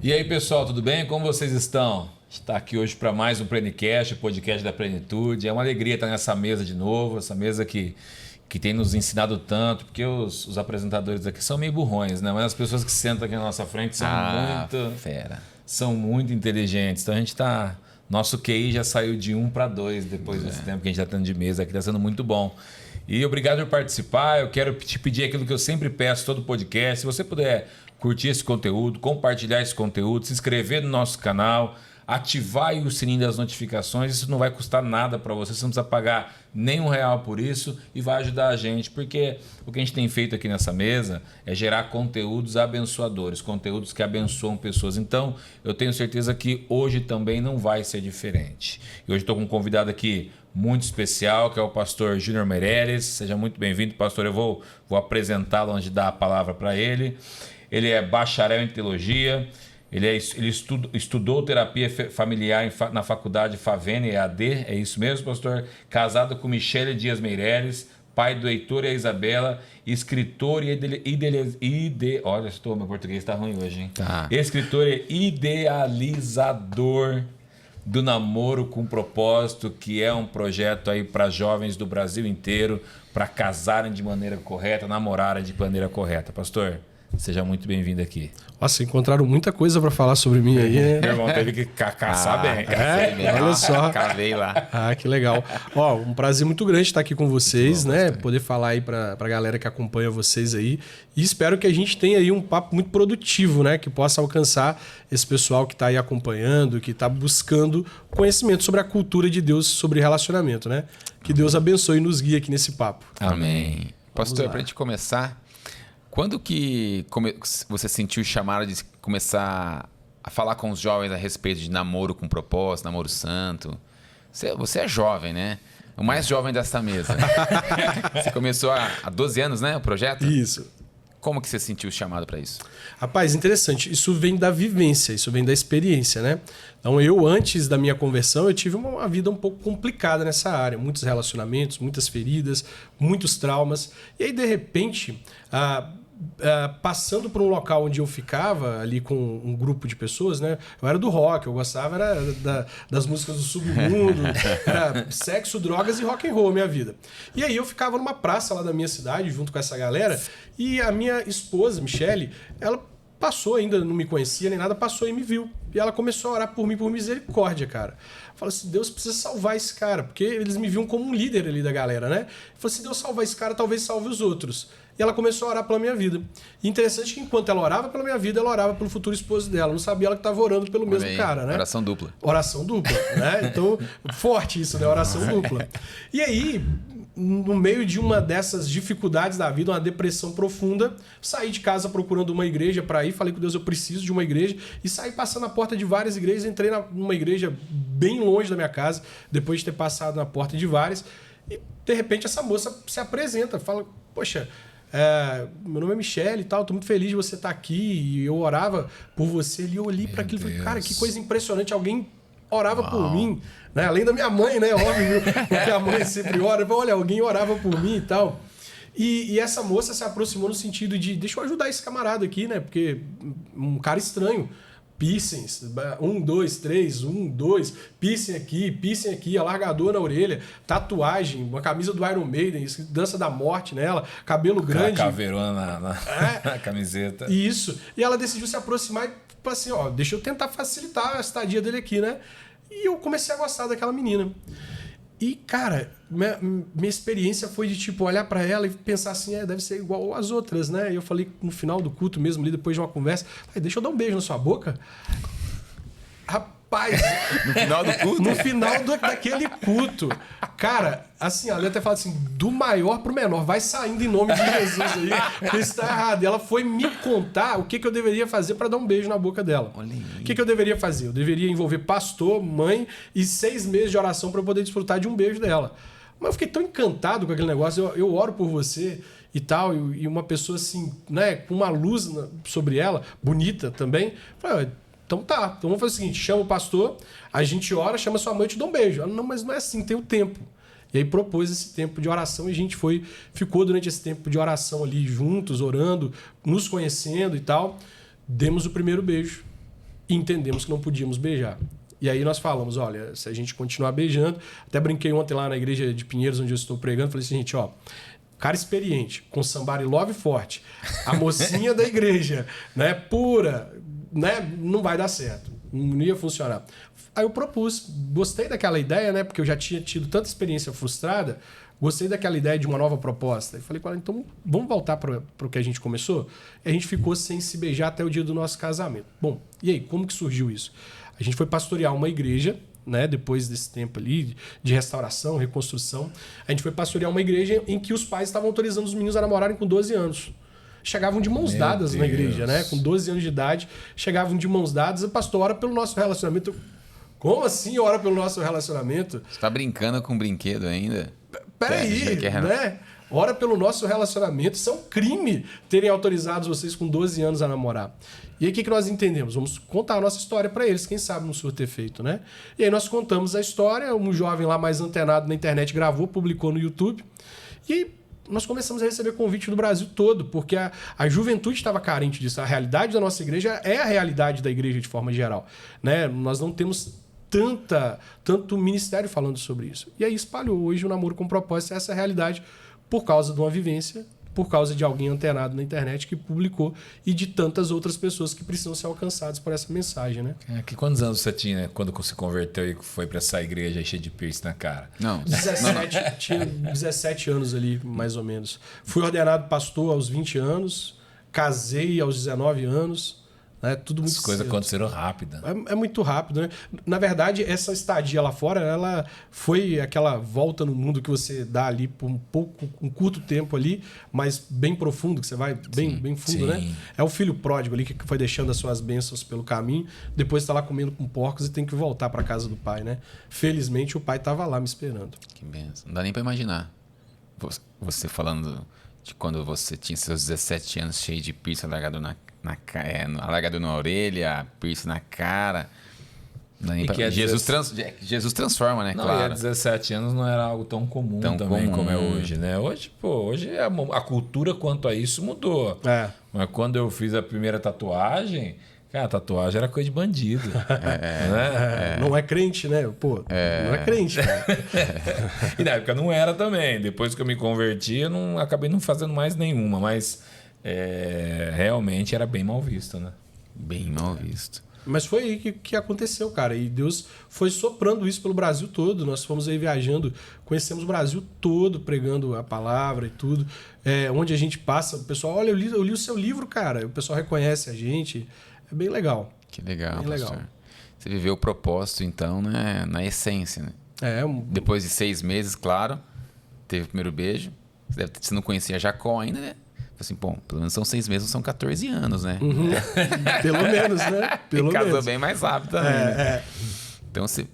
E aí, pessoal, tudo bem? Como vocês estão? Está aqui hoje para mais um Plenicast, o podcast da Plenitude. É uma alegria estar nessa mesa de novo, essa mesa que tem nos ensinado tanto, porque os apresentadores aqui são meio burrões, né? Mas as pessoas que sentam aqui na nossa frente são são muito inteligentes. Então a gente está... Nosso QI já saiu de 1 para 2 depois desse tempo que a gente está tendo de mesa aqui, está sendo muito bom. E obrigado por participar. Eu quero te pedir aquilo que eu sempre peço todo podcast. Se você puder curtir esse conteúdo, compartilhar esse conteúdo, se inscrever no nosso canal, ativar aí o sininho das notificações. Isso não vai custar nada para você, você não precisa pagar nem R$1 por isso e vai ajudar a gente, porque o que a gente tem feito aqui nessa mesa é gerar conteúdos abençoadores, conteúdos que abençoam pessoas. Então, eu tenho certeza que hoje também não vai ser diferente. E hoje estou com um convidado aqui muito especial, que é o pastor Júnior Meireles. Seja muito bem-vindo, pastor. Eu vou apresentá-lo antes de dar a palavra para ele. Ele é bacharel em teologia, ele estudou terapia familiar na faculdade Favene EAD, é isso mesmo, pastor? Casado com Michele Dias Meireles, pai do Heitor e a Isabela, escritor e olha, meu português está ruim hoje, hein? Tá. Escritor e idealizador do Namoro com Propósito, que é um projeto aí para jovens do Brasil inteiro, para casarem de maneira correta, namorarem de maneira correta. Pastor, seja muito bem-vindo aqui. Nossa, encontraram muita coisa para falar sobre mim aí, né? Meu irmão teve que caçar bem. Olha só. Cavei lá. Que legal. Ó, um prazer muito grande estar aqui com vocês, né? Pastor. Poder falar aí para a galera que acompanha vocês aí. E espero que a gente tenha aí um papo muito produtivo, né? Que possa alcançar esse pessoal que está aí acompanhando, que está buscando conhecimento sobre a cultura de Deus, sobre relacionamento, né? Que Deus abençoe e nos guie aqui nesse papo. Amém. Pastor, para a gente começar... Quando que você sentiu o chamado de começar a falar com os jovens a respeito de namoro com propósito, namoro santo? Você é jovem, né? O mais jovem dessa mesa. Você começou há 12 anos, né? O projeto? Isso. Como que você sentiu o chamado para isso? Rapaz, interessante. Isso vem da vivência, isso vem da experiência, né? Então eu, antes da minha conversão, eu tive uma vida um pouco complicada nessa área. Muitos relacionamentos, muitas feridas, muitos traumas. E aí, de repente... passando por um local onde eu ficava ali com um grupo de pessoas, né? Eu era do rock, eu gostava das músicas do submundo, era sexo, drogas e rock and roll, minha vida. E aí eu ficava numa praça lá da minha cidade, junto com essa galera, e a minha esposa, Michele, ela passou, ainda não me conhecia nem nada, passou e me viu. E ela começou a orar por mim, por misericórdia, cara. Falou assim, Deus precisa salvar esse cara, porque eles me viam como um líder ali da galera, né? Falou assim, Deus salvar esse cara, talvez salve os outros. E ela começou a orar pela minha vida. E interessante que enquanto ela orava pela minha vida, ela orava pelo futuro esposo dela. Não sabia ela que estava orando pelo mesmo cara, né? Oração dupla. Oração dupla, né? Então, forte isso, né? Oração dupla. E aí, no meio de uma dessas dificuldades da vida, uma depressão profunda, saí de casa procurando uma igreja para ir. Falei com Deus, eu preciso de uma igreja. E saí passando na porta de várias igrejas. Entrei numa igreja bem longe da minha casa, depois de ter passado na porta de várias. E, de repente, essa moça se apresenta. Fala, poxa... meu nome é Michele e tal, tô muito feliz de você estar aqui, e eu orava por você, e eu olhei para aquilo e falei, cara, que coisa impressionante, alguém orava por mim, né? Além da minha mãe, né? Óbvio, porque a mãe sempre ora, olha, alguém orava por mim e tal. E essa moça se aproximou no sentido de, deixa eu ajudar esse camarada aqui, né? Porque um cara estranho. Piercings, 1, 2, 3, 1, 2, piercing aqui, alargador na orelha, tatuagem, uma camisa do Iron Maiden, dança da morte nela, cabelo grande. Caveirona na camiseta. Isso. E ela decidiu se aproximar e falou assim, ó, deixa eu tentar facilitar a estadia dele aqui, né? E eu comecei a gostar daquela menina. E, cara, minha experiência foi de, tipo, olhar pra ela e pensar assim, deve ser igual às outras, né? E eu falei no final do culto mesmo, ali depois de uma conversa, deixa eu dar um beijo na sua boca. Rapaz... No final do culto? No final daquele culto. Cara, assim, ela até fala assim, do maior pro menor, vai saindo em nome de Jesus aí, porque isso tá errado. E ela foi me contar o que eu deveria fazer para dar um beijo na boca dela. O que eu deveria fazer? Eu deveria envolver pastor, mãe e 6 meses de oração para eu poder desfrutar de um beijo dela. Mas eu fiquei tão encantado com aquele negócio, eu oro por você e tal, e uma pessoa assim, né, com uma luz sobre ela, bonita também. Falei, então tá, então vamos fazer o seguinte, chama o pastor, a gente ora, chama sua mãe e te dá um beijo. Ela, não, mas não é assim, tem o tempo. E aí propôs esse tempo de oração e a gente ficou durante esse tempo de oração ali juntos, orando, nos conhecendo e tal. Demos o primeiro beijo. e entendemos que não podíamos beijar. E aí nós falamos, olha, se a gente continuar beijando... Até brinquei ontem lá na igreja de Pinheiros, onde eu estou pregando, falei assim, gente, ó... Cara experiente, com somebody love forte, a mocinha da igreja, né, pura, né, não vai dar certo, não ia funcionar. Aí eu propus, gostei daquela ideia, né, porque eu já tinha tido tanta experiência frustrada, gostei daquela ideia de uma nova proposta. E falei com ela, então vamos voltar para o que a gente começou? E a gente ficou sem se beijar até o dia do nosso casamento. Bom, e aí, como que surgiu isso? A gente foi pastorear uma igreja, né, depois desse tempo ali de restauração, reconstrução, a gente foi pastorear uma igreja em que os pais estavam autorizando os meninos a namorarem com 12 anos. Chegavam de mãos dadas na igreja, né? Com 12 anos de idade, chegavam de mãos dadas, o pastor ora pelo nosso relacionamento. Como assim ora pelo nosso relacionamento? Você tá brincando com um brinquedo ainda? Peraí, né? Ora pelo nosso relacionamento. Isso é um crime terem autorizado vocês com 12 anos a namorar. E aí o que nós entendemos? Vamos contar a nossa história para eles, quem sabe não surta efeito, né? E aí nós contamos a história, um jovem lá mais antenado na internet gravou, publicou no YouTube. E aí nós começamos a receber convite do Brasil todo, porque a juventude estava carente disso. A realidade da nossa igreja é a realidade da igreja de forma geral, né? Nós não temos tanto ministério falando sobre isso. E aí espalhou hoje o Namoro com Propósito, essa é a realidade por causa de uma vivência, por causa de alguém antenado na internet que publicou e de tantas outras pessoas que precisam ser alcançadas por essa mensagem, né? Quantos anos você tinha quando se converteu e foi para essa igreja cheia de piercing na cara? Não. 17, tinha 17 anos ali, mais ou menos. Fui ordenado pastor aos 20 anos, casei aos 19 anos. É tudo muito As coisas aconteceram rápido. É muito rápido, né? Na verdade, essa estadia lá fora, ela foi aquela volta no mundo que você dá ali por um curto tempo ali, mas bem profundo, que você vai bem fundo, né? É o filho pródigo ali que foi deixando as suas bênçãos pelo caminho, depois está lá comendo com porcos e tem que voltar para casa do pai, né? Felizmente, o pai estava lá me esperando. Que benção. Não dá nem para imaginar. Você falando de quando você tinha seus 17 anos cheio de piercing largado largado na orelha, piercing na cara. Jesus transforma, né? Não, claro. E há 17 anos não era algo tão comum como é hoje, né? Hoje a cultura quanto a isso mudou. Mas quando eu fiz a primeira tatuagem, cara, a tatuagem era coisa de bandido. Né? Não é crente, né? Pô, não é crente. Cara. E na época não era também. Depois que eu me converti, eu acabei não fazendo mais nenhuma, mas realmente era bem mal visto, né? Bem mal visto. Mas foi aí que aconteceu, cara. E Deus foi soprando isso pelo Brasil todo. Nós fomos aí viajando, conhecemos o Brasil todo, pregando a palavra e tudo. Onde a gente passa, o pessoal, olha, eu li o seu livro, cara. O pessoal reconhece a gente. É bem legal. Que legal, bem pastor. legal. Você viveu o propósito, então, né? Na essência, né? Depois de 6 meses, claro, teve o primeiro beijo. Você não conhecia Jacó ainda, né? Assim, bom, pelo menos são 6 meses, não são 14 anos, né? Uhum. Pelo menos, né? Casou bem mais rápido também, né? Então, você,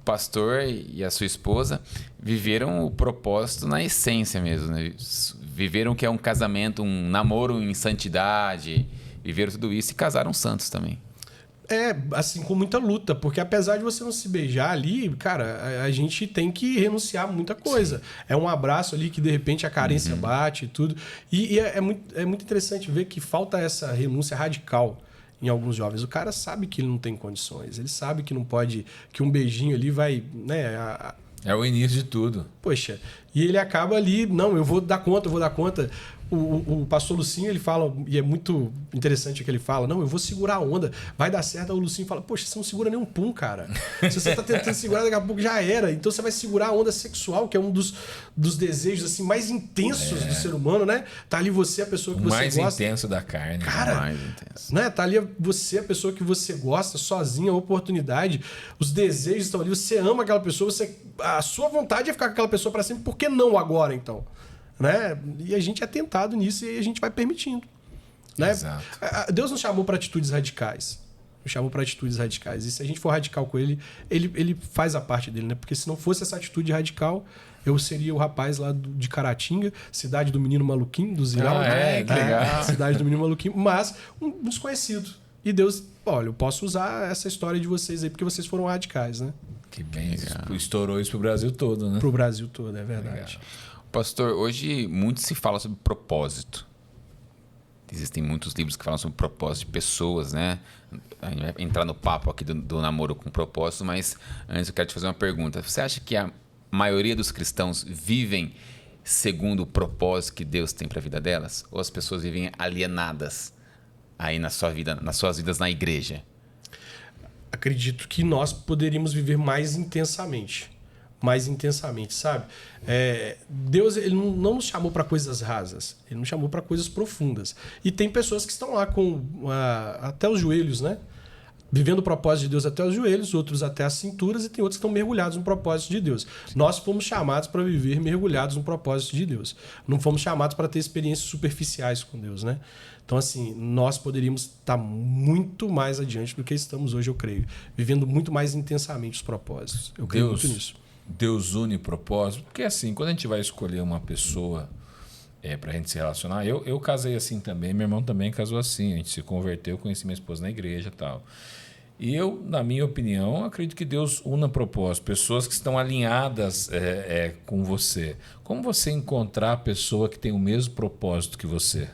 pastor e a sua esposa viveram o propósito na essência mesmo, né? Viveram que é um casamento, um namoro em santidade, viveram tudo isso e casaram santos também. Assim, com muita luta, porque apesar de você não se beijar ali, cara, a gente tem que renunciar a muita coisa. Sim. É um abraço ali que de repente a carência bate e tudo. E é muito interessante ver que falta essa renúncia radical em alguns jovens. O cara sabe que ele não tem condições, ele sabe que não pode, que um beijinho ali vai, né? É o início de tudo. Poxa, e ele acaba ali, não, eu vou dar conta. O pastor Lucinho, ele fala, e é muito interessante o que ele fala, não, eu vou segurar a onda, vai dar certo. Aí o Lucinho fala, poxa, você não segura nem um pum, cara. Se você tá tentando segurar, daqui a pouco já era. Então você vai segurar a onda sexual, que é um dos desejos assim mais intensos do ser humano, né? Tá ali você, a pessoa que você gosta. Mais intenso da carne. Cara, mais intenso. Né? Tá ali você, a pessoa que você gosta, sozinha, a oportunidade, os desejos estão ali, você ama aquela pessoa, a sua vontade é ficar com aquela pessoa para sempre, por que não agora, então? Né? E a gente é tentado nisso e a gente vai permitindo. Né? Exato. Deus nos chamou para atitudes radicais. Nos chamou para atitudes radicais. E se a gente for radical com ele faz a parte dele. Né? Porque se não fosse essa atitude radical, eu seria o rapaz lá de Caratinga, cidade do menino maluquinho, do Ziral. Que legal. Cidade do menino maluquinho, mas um desconhecido. E Deus, olha, eu posso usar essa história de vocês aí, porque vocês foram radicais, né? Que bem, estourou isso pro Brasil todo, né? Pro Brasil todo, é verdade. Legal. Pastor, hoje muito se fala sobre propósito. Existem muitos livros que falam sobre propósito de pessoas, né? A gente vai entrar no papo aqui do namoro com propósito, mas antes eu quero te fazer uma pergunta. Você acha que a maioria dos cristãos vivem segundo o propósito que Deus tem para a vida delas? Ou as pessoas vivem alienadas aí na sua vida, nas suas vidas na igreja? Acredito que nós poderíamos viver mais intensamente, sabe? Deus, ele não nos chamou para coisas rasas, ele nos chamou para coisas profundas. E tem pessoas que estão lá com até os joelhos, né? Vivendo o propósito de Deus até os joelhos, outros até as cinturas, e tem outros que estão mergulhados no propósito de Deus. Nós fomos chamados para viver mergulhados no propósito de Deus. Não fomos chamados para ter experiências superficiais com Deus, né? Então, assim, nós poderíamos estar muito mais adiante do que estamos hoje, eu creio. Vivendo muito mais intensamente os propósitos. Eu creio muito nisso. Deus une propósito. Porque, assim, quando a gente vai escolher uma pessoa para a gente se relacionar, eu casei assim também, meu irmão também casou assim. A gente se converteu, conheci minha esposa na igreja e tal. E eu, na minha opinião, acredito que Deus una propósito. Pessoas que estão alinhadas com você. Como você encontrar a pessoa que tem o mesmo propósito que você?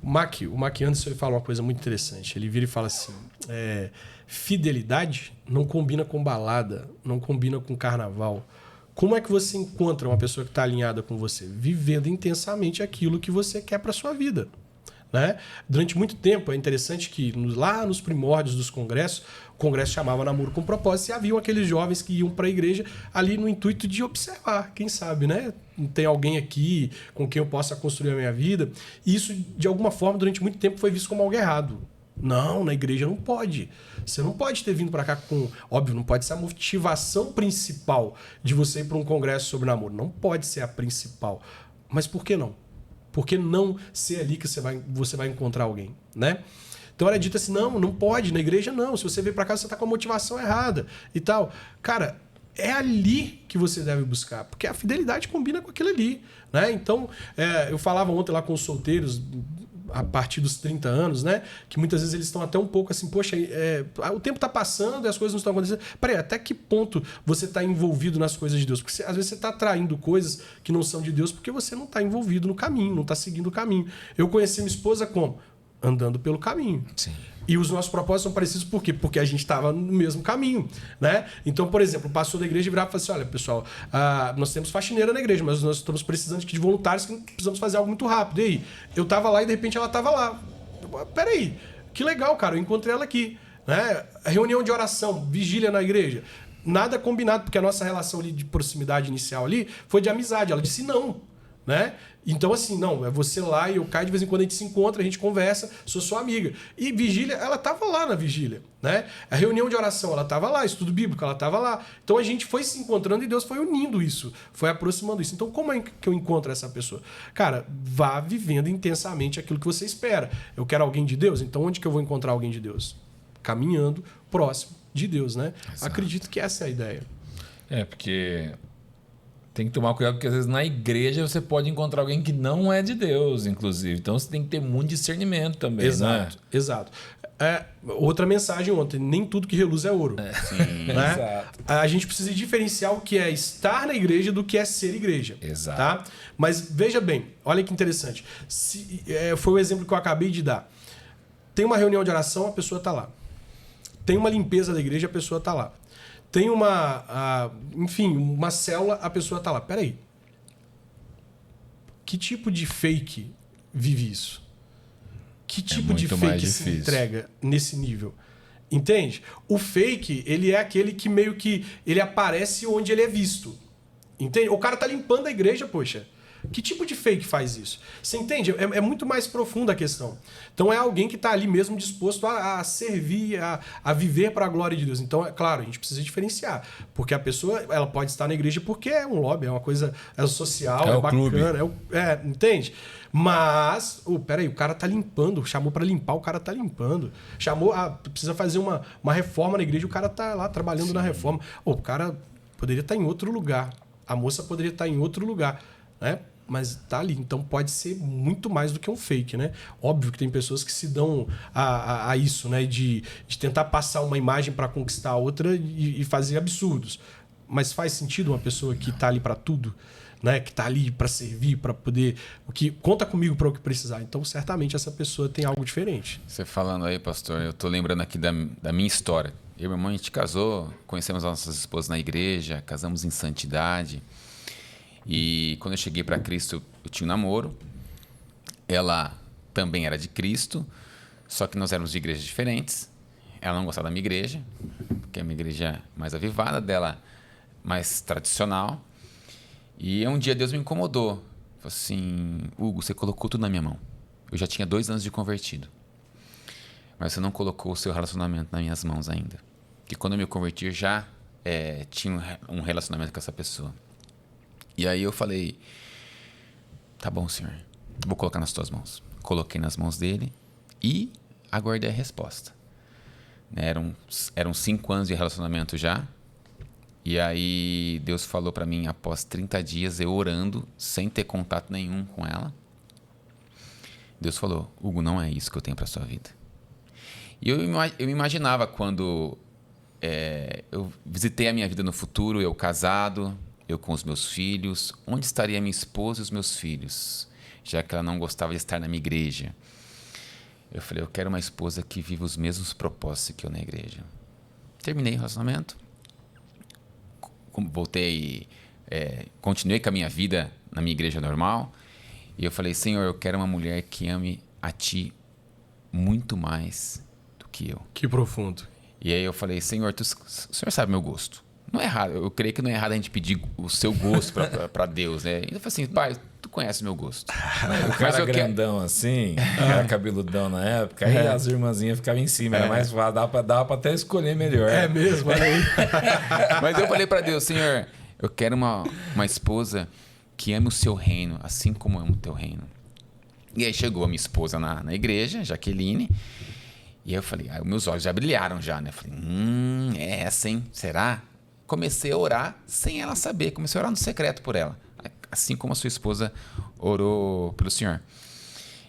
O Mac Anderson, ele fala uma coisa muito interessante. Ele vira e fala assim, fidelidade não combina com balada, não combina com carnaval. Como é que você encontra uma pessoa que está alinhada com você? Vivendo intensamente aquilo que você quer para sua vida. Né? Durante muito tempo, é interessante que lá nos primórdios dos congressos, o congresso chamava Namoro com Propósito, e haviam aqueles jovens que iam para a igreja ali no intuito de observar, quem sabe, né? Tem alguém aqui com quem eu possa construir a minha vida. E isso, de alguma forma, durante muito tempo foi visto como algo errado. Não, na igreja não pode. Você não pode ter vindo para cá com... Óbvio, não pode ser a motivação principal de você ir para um congresso sobre namoro. Não pode ser a principal. Mas por que não? Por que não ser ali que você vai encontrar alguém, né? Então era dito assim, não pode, na igreja não. Se você veio para cá, você está com a motivação errada e tal. Cara, é ali que você deve buscar, porque a fidelidade combina com aquilo ali, né? Então, eu falava ontem lá com os solteiros, a partir dos 30 anos, né? Que muitas vezes eles estão até um pouco assim, poxa, o tempo está passando e as coisas não estão acontecendo. Peraí, até que ponto você está envolvido nas coisas de Deus? Porque às vezes você está atraindo coisas que não são de Deus porque você não está envolvido no caminho, não está seguindo o caminho. Eu conheci minha esposa como? Andando pelo caminho. Sim. E os nossos propósitos são parecidos por quê? Porque a gente estava no mesmo caminho, né? Então, por exemplo, o pastor da igreja virava e falava assim, olha, pessoal, nós temos faxineira na igreja, mas nós estamos precisando de voluntários que precisamos fazer algo muito rápido. E aí, eu estava lá e de repente ela estava lá. Peraí, que legal, cara, eu encontrei ela aqui. Né? Reunião de oração, vigília na igreja. Nada combinado, porque a nossa relação ali de proximidade inicial ali foi de amizade. Ela disse não. Né? Então, assim, não, é você lá e eu caio, de vez em quando a gente se encontra, a gente conversa, sou sua amiga. E vigília, ela estava lá na vigília, né? A reunião de oração, ela estava lá, estudo bíblico, ela estava lá. Então a gente foi se encontrando e Deus foi unindo isso, foi aproximando isso. Então, como é que eu encontro essa pessoa? Cara, vá vivendo intensamente aquilo que você espera. Eu quero alguém de Deus, então onde que eu vou encontrar alguém de Deus? Caminhando próximo de Deus, né? Exato. Acredito que essa é a ideia. Porque tem que tomar cuidado, porque às vezes na igreja você pode encontrar alguém que não é de Deus, inclusive. Então você tem que ter muito discernimento também. Exato, né? Exato. Outra mensagem ontem, nem tudo que reluz é ouro. Sim, né? Exato. A gente precisa diferenciar o que é estar na igreja do que é ser igreja. Exato. Tá? Mas veja bem, olha que interessante. Foi o exemplo que eu acabei de dar. Tem uma reunião de oração, a pessoa está lá. Tem uma limpeza da igreja, a pessoa está lá. Tem uma célula, a pessoa está lá. Peraí. Que tipo de fake vive isso? Que tipo de fake se entrega nesse nível? Entende? O fake, ele é aquele que meio que ele aparece onde ele é visto. Entende? O cara tá limpando a igreja, poxa. Que tipo de fake faz isso? Você entende? É muito mais profunda a questão. Então é alguém que está ali mesmo disposto a servir, a viver para a glória de Deus. Então, é claro, a gente precisa diferenciar. Porque a pessoa ela pode estar na igreja porque é um lobby, é uma coisa social, é bacana. Entende? Mas, peraí, o cara tá limpando, chamou para limpar, o cara tá limpando. Chamou, precisa fazer uma reforma na igreja, o cara tá lá trabalhando na reforma. O cara poderia estar em outro lugar. A moça poderia estar em outro lugar, né? Mas tá ali, então pode ser muito mais do que um fake, né? Óbvio que tem pessoas que se dão a isso, né? De tentar passar uma imagem para conquistar a outra e fazer absurdos. Mas faz sentido uma pessoa que tá ali para tudo, né, que tá ali para servir, para poder, o que conta comigo para o que precisar. Então, certamente essa pessoa tem algo diferente. Você falando aí, pastor, eu tô lembrando aqui da minha história. Eu e meu irmão, a gente casou, conhecemos nossas esposas na igreja, casamos em santidade. E quando eu cheguei para Cristo, eu tinha um namoro. Ela também era de Cristo, só que nós éramos de igrejas diferentes. Ela não gostava da minha igreja, porque é uma igreja mais avivada, dela mais tradicional. E um dia Deus me incomodou. Falou assim, Hugo, você colocou tudo na minha mão. Eu já tinha 2 anos de convertido. Mas você não colocou o seu relacionamento nas minhas mãos ainda. Que quando eu me converti, eu já tinha um relacionamento com essa pessoa. E aí eu falei, tá bom, Senhor, vou colocar nas tuas mãos. Coloquei nas mãos dele e aguardei a resposta. Eram 5 anos de relacionamento já. E aí Deus falou para mim, após 30 dias, eu orando, sem ter contato nenhum com ela. Deus falou, Hugo, não é isso que eu tenho para sua vida. E eu me imaginava quando eu visitei a minha vida no futuro, eu casado, eu com os meus filhos, onde estaria minha esposa e os meus filhos, já que ela não gostava de estar na minha igreja. Eu falei, eu quero uma esposa que viva os mesmos propósitos que eu na igreja. Terminei o relacionamento, voltei, continuei com a minha vida na minha igreja normal, e eu falei, Senhor, eu quero uma mulher que ame a Ti muito mais do que eu. Que profundo. E aí eu falei, Senhor, o Senhor sabe meu gosto. Não é errado, eu creio que não é errado a gente pedir o seu gosto para Deus, né? E eu falei assim, pai, tu conhece meu gosto. O cara grandão assim, era cabeludão na época, aí as irmãzinhas ficavam em cima, era mais fácil, dava pra até escolher melhor. É mesmo, olha aí. Mas eu falei para Deus, Senhor, eu quero uma esposa que ame o seu reino, assim como eu amo o teu reino. E aí chegou a minha esposa na igreja, Jaqueline, e aí eu falei, meus olhos já brilharam já, né? Eu falei, é essa, hein? Será? Comecei a orar sem ela saber, comecei a orar no secreto por ela, assim como a sua esposa orou pelo Senhor.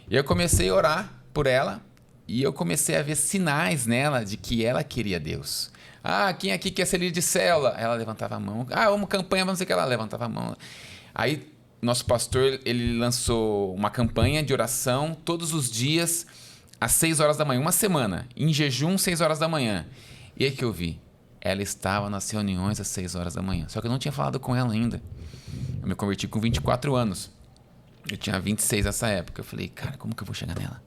E eu comecei a orar por ela e eu comecei a ver sinais nela de que ela queria Deus. Quem aqui quer ser líder de célula? Ela levantava a mão. Vamos campanha, vamos sei o que, ela levantava a mão. Aí nosso pastor, ele lançou uma campanha de oração todos os dias às 6 horas da manhã, uma semana, em jejum, 6 horas da manhã. E aí que eu vi, ela estava nas reuniões às 6 horas da manhã, só que eu não tinha falado com ela ainda. Eu me converti com 24 anos, eu tinha 26 nessa época. Eu falei, cara, como que eu vou chegar nela?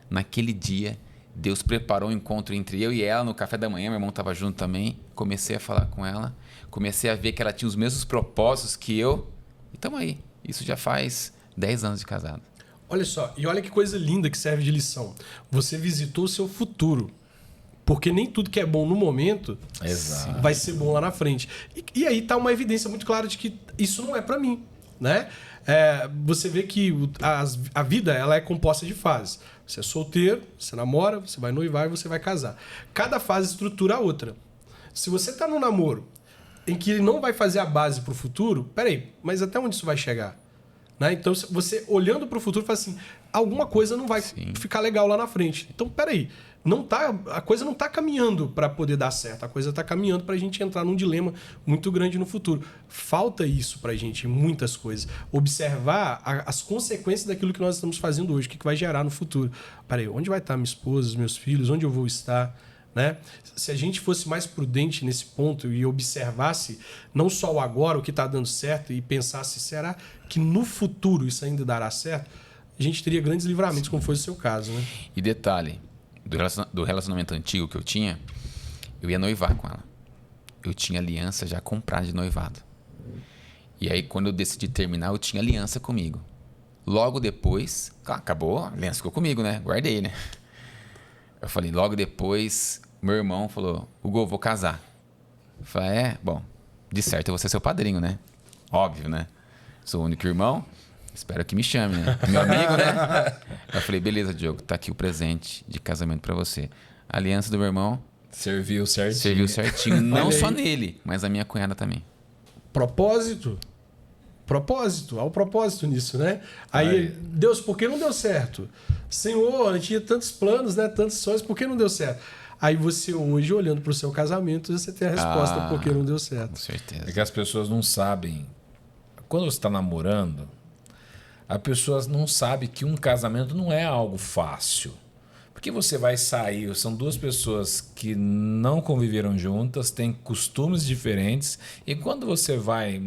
Naquele dia, Deus preparou um encontro entre eu e ela no café da manhã, meu irmão estava junto também, comecei a falar com ela, comecei a ver que ela tinha os mesmos propósitos que eu, e estamos aí. Isso já faz 10 anos de casado. Olha só, e olha que coisa linda que serve de lição. Você visitou o seu futuro. Porque nem tudo que é bom no momento vai ser bom lá na frente. E aí tá uma evidência muito clara de que isso não é para mim, né? Você vê que a vida ela é composta de fases. Você é solteiro, você namora, você vai noivar e você vai casar. Cada fase estrutura a outra. Se você tá num namoro em que ele não vai fazer a base pro futuro, peraí, mas até onde isso vai chegar? Né? Então, você olhando para o futuro, fala assim, alguma coisa não vai ficar legal lá na frente. Então, peraí, a coisa não está caminhando para poder dar certo. A coisa está caminhando para a gente entrar num dilema muito grande no futuro. Falta isso para a gente em muitas coisas. Observar as consequências daquilo que nós estamos fazendo hoje, o que vai gerar no futuro. Peraí, onde vai estar minha esposa, meus filhos, onde eu vou estar? Né? Se a gente fosse mais prudente nesse ponto e observasse não só o agora, o que está dando certo, e pensasse, será que no futuro isso ainda dará certo? A gente teria grandes livramentos, como foi o seu caso. Né? E detalhe, do relacionamento antigo que eu tinha, eu ia noivar com ela. Eu tinha aliança já comprada de noivado. E aí, quando eu decidi terminar, eu tinha aliança comigo. Logo depois, acabou, a aliança ficou comigo, né? Guardei, né? Eu falei, logo depois, meu irmão falou, Hugo, vou casar. Eu falei, bom, de certo eu vou ser seu padrinho, né? Óbvio, né? Sou o único irmão, espero que me chame, né? Meu amigo, né? Eu falei, beleza, Diogo, tá aqui o presente de casamento pra você. A aliança do meu irmão... Serviu certinho. Serviu certinho, não só nele, mas a minha cunhada também. Propósito. Há um propósito nisso, né? Aí, Deus, por que não deu certo? Senhor, a gente tinha tantos planos, né? Tantos sonhos, por que não deu certo? Aí você hoje, olhando para o seu casamento, você tem a resposta por que não deu certo. Com certeza. É que as pessoas não sabem quando você está namorando, a pessoa não sabe que um casamento não é algo fácil. Porque você vai sair, são duas pessoas que não conviveram juntas, têm costumes diferentes, e quando você vai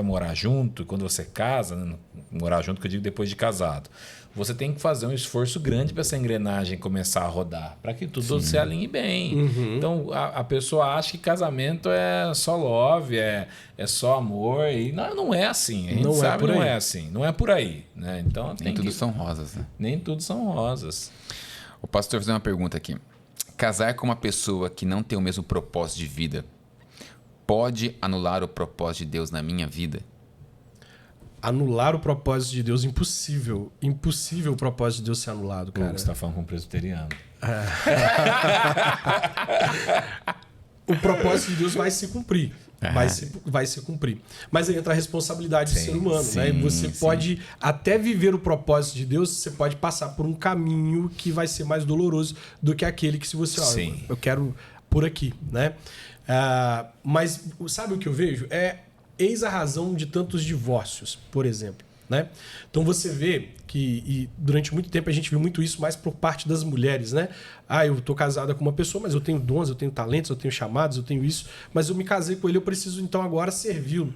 morar junto, quando você casa, né, morar junto que eu digo depois de casado, você tem que fazer um esforço grande para essa engrenagem começar a rodar, para que tudo se alinhe bem. Então a pessoa acha que casamento é só love, é só amor, e não é assim. A gente sabe que não é assim, não é por aí. Né? Então, Nem tudo são rosas, né? Nem tudo são rosas. O pastor fez uma pergunta aqui. Casar com uma pessoa que não tem o mesmo propósito de vida pode anular o propósito de Deus na minha vida? Anular o propósito de Deus, impossível. Impossível o propósito de Deus ser anulado, cara. Você está falando com um presbiteriano. O propósito de Deus vai se cumprir. Vai se cumprir. Mas aí entra a responsabilidade do ser humano. Né? Você pode até viver o propósito de Deus, você pode passar por um caminho que vai ser mais doloroso do que aquele que se você... eu quero por aqui. Né? Mas sabe o que eu vejo? Eis a razão de tantos divórcios, por exemplo. Né? Então você vê que e durante muito tempo a gente viu muito isso mais por parte das mulheres, né? Eu tô casada com uma pessoa, mas eu tenho dons, eu tenho talentos, eu tenho chamados, eu tenho isso, mas eu me casei com ele, eu preciso então agora servi-lo.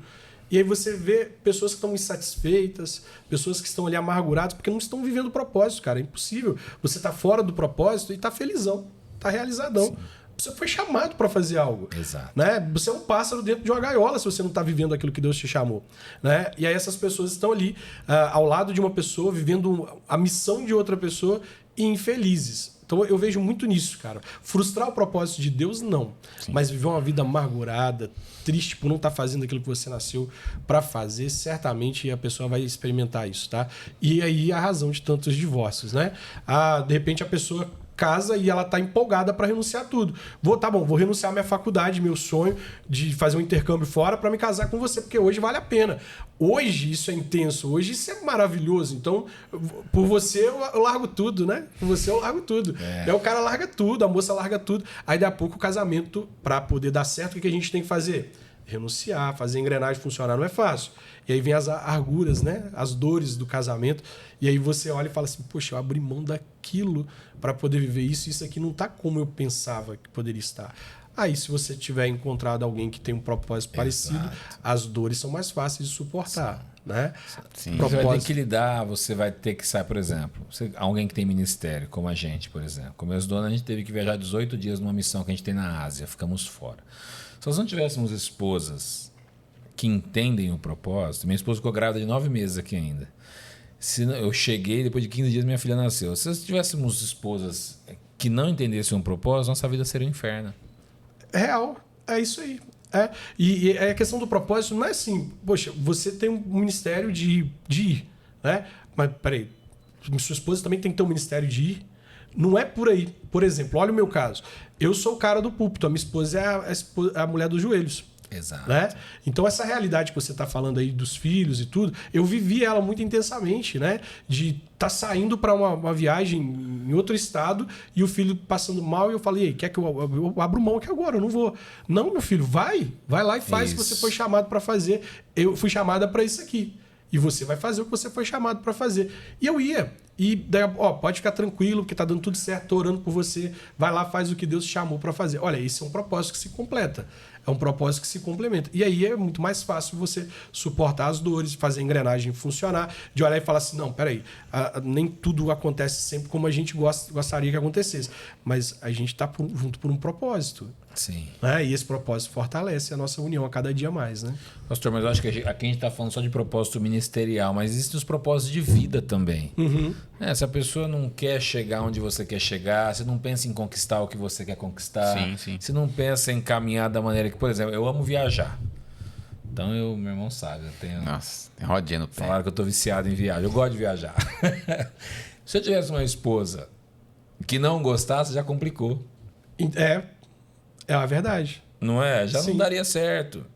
E aí você vê pessoas que estão insatisfeitas, pessoas que estão ali amarguradas porque não estão vivendo o propósito, cara. É impossível. Você tá fora do propósito e tá felizão, tá realizadão. Sim. Você foi chamado para fazer algo. Exato. Né? Você é um pássaro dentro de uma gaiola se você não está vivendo aquilo que Deus te chamou. Né? E aí essas pessoas estão ali ao lado de uma pessoa, vivendo a missão de outra pessoa e infelizes. Então eu vejo muito nisso, cara. Frustrar o propósito de Deus, não. Sim. Mas viver uma vida amargurada, triste por não estar fazendo aquilo que você nasceu para fazer, certamente a pessoa vai experimentar isso, tá? E aí a razão de tantos divórcios, né? De repente a pessoa casa e ela tá empolgada para renunciar tudo. Vou renunciar à minha faculdade, meu sonho de fazer um intercâmbio fora para me casar com você, porque hoje vale a pena. Hoje isso é intenso, hoje isso é maravilhoso. Então, por você eu largo tudo, né? Por você eu largo tudo. Aí o cara larga tudo, a moça larga tudo. Aí daqui a pouco o casamento, para poder dar certo, o que a gente tem que fazer? Renunciar, fazer a engrenagem funcionar não é fácil. E aí vem as arguras, né? As dores do casamento. E aí você olha e fala assim, poxa, eu abri mão daquilo para poder viver isso. Isso aqui não está como eu pensava que poderia estar. Aí se você tiver encontrado alguém que tem um propósito parecido, as dores são mais fáceis de suportar. Sim. Né? Sim. Você vai ter que lidar, você vai ter que sair, por exemplo, alguém que tem ministério, como a gente, por exemplo. Como meus donos, a gente teve que viajar 18 dias numa missão que a gente tem na Ásia. Ficamos fora. Se nós não tivéssemos esposas que entendem o propósito, minha esposa ficou grávida de 9 meses aqui ainda. Eu cheguei, depois de 15 dias minha filha nasceu. Se nós tivéssemos esposas que não entendessem o propósito, nossa vida seria um inferno. Real, é isso aí. E a questão do propósito não é assim, poxa, você tem um ministério de ir, né? Mas peraí, sua esposa também tem que ter um ministério de ir? Não é por aí. Por exemplo, olha o meu caso. Eu sou o cara do púlpito, a minha esposa é a mulher dos joelhos. Exato. Né? Então essa realidade que você está falando aí dos filhos e tudo, eu vivi ela muito intensamente, né? De estar saindo para uma viagem em outro estado e o filho passando mal e eu falei, quer que eu abro mão aqui agora? Eu não vou. Não, meu filho, vai lá e faz o que você foi chamado para fazer. Eu fui chamada para isso aqui. E você vai fazer o que você foi chamado para fazer. E eu ia. E pode ficar tranquilo, porque tá dando tudo certo, tô orando por você. Vai lá, faz o que Deus te chamou para fazer. Olha, esse é um propósito que se completa. É um propósito que se complementa. E aí é muito mais fácil você suportar as dores, fazer a engrenagem funcionar, de olhar e falar assim, não, peraí, nem tudo acontece sempre como a gente gostaria que acontecesse. Mas a gente está junto por um propósito. Sim. Né? E esse propósito fortalece a nossa união a cada dia mais, né? Pastor, mas eu acho que aqui a gente está falando só de propósito ministerial, mas existem os propósitos de vida também. Uhum. Se a pessoa não quer chegar onde você quer chegar, você não pensa em conquistar o que você quer conquistar, você não pensa em caminhar da maneira que, por exemplo, eu amo viajar. Então, meu irmão sabe, eu tenho... Nossa, tem rodinha no pé. Falaram que eu estou viciado em viagem, eu gosto de viajar. Se eu tivesse uma esposa que não gostasse, já complicou. É a verdade. Não é? Já não daria certo.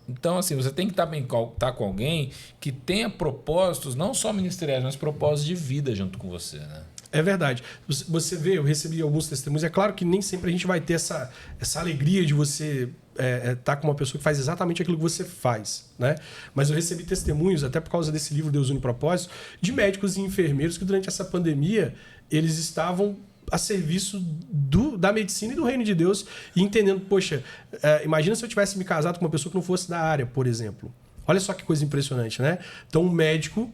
Então, assim, você tem que estar com alguém que tenha propósitos, não só ministeriais, mas propósitos de vida junto com você, né? É verdade. Você vê, eu recebi alguns testemunhos. É claro que nem sempre a gente vai ter essa alegria de você estar com uma pessoa que faz exatamente aquilo que você faz, né? Mas eu recebi testemunhos, até por causa desse livro Deus Une Propósito, de médicos e enfermeiros que durante essa pandemia eles estavam a serviço da medicina e do reino de Deus e entendendo, poxa, imagina se eu tivesse me casado com uma pessoa que não fosse da área, por exemplo. Olha só que coisa impressionante, né? Então, um médico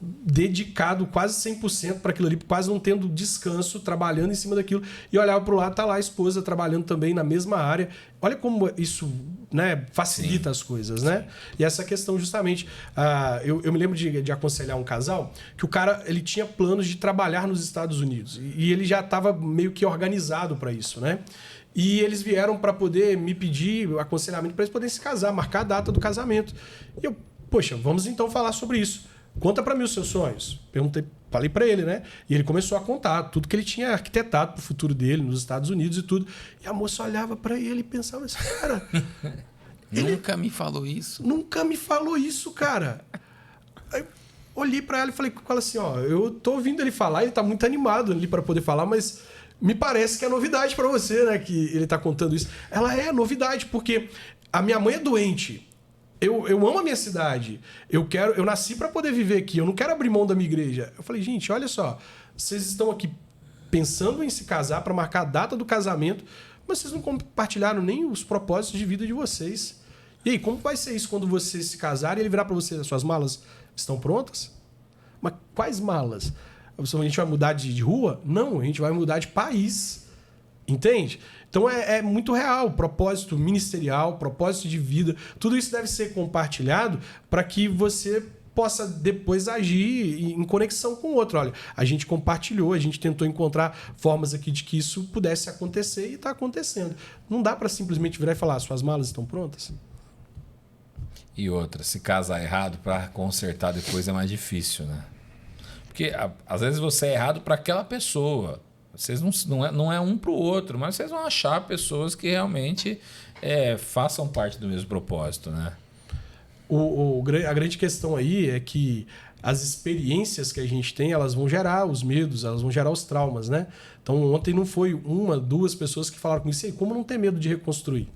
dedicado quase 100% para aquilo ali, quase não tendo descanso, trabalhando em cima daquilo, e olhava para o lado, tá lá a esposa trabalhando também na mesma área. Olha como isso, né, facilita as coisas, né? E essa questão justamente, eu me lembro de aconselhar um casal que o cara ele tinha planos de trabalhar nos Estados Unidos e ele já estava meio que organizado para isso, né? E eles vieram para poder me pedir aconselhamento para eles poderem se casar, marcar a data do casamento. E eu, poxa, vamos então falar sobre isso. Conta para mim os seus sonhos. Falei para ele, né? E ele começou a contar tudo que ele tinha arquitetado pro futuro dele nos Estados Unidos e tudo. E a moça olhava para ele e pensava assim, cara... Nunca me falou isso. Nunca me falou isso, cara. Aí, olhei para ela e falei com ela assim, ó, eu tô ouvindo ele falar, ele tá muito animado ali para poder falar, mas me parece que é novidade para você, né? Que ele tá contando isso. Ela é novidade, porque a minha mãe é doente. Eu amo a minha cidade. Eu nasci para poder viver aqui. Eu não quero abrir mão da minha igreja. Eu falei, gente, olha só. Vocês estão aqui pensando em se casar para marcar a data do casamento, mas vocês não compartilharam nem os propósitos de vida de vocês. E aí, como vai ser isso quando vocês se casarem e ele virar para vocês, as suas malas estão prontas? Mas quais malas? A gente vai mudar de rua? Não, a gente vai mudar de país. Entende? Então é muito real, propósito ministerial, propósito de vida, tudo isso deve ser compartilhado para que você possa depois agir em conexão com o outro. Olha, a gente compartilhou, a gente tentou encontrar formas aqui de que isso pudesse acontecer e está acontecendo. Não dá para simplesmente virar e falar, suas malas estão prontas? E outra, se casar errado para consertar depois é mais difícil, né? Porque às vezes você é errado para aquela pessoa. Vocês não é um para o outro, mas vocês vão achar pessoas que realmente façam parte do mesmo propósito, né? A grande questão aí é que as experiências que a gente tem, elas vão gerar os medos, elas vão gerar os traumas, né? Então, ontem não foi uma, duas pessoas que falaram comigo, como não ter medo de reconstruir?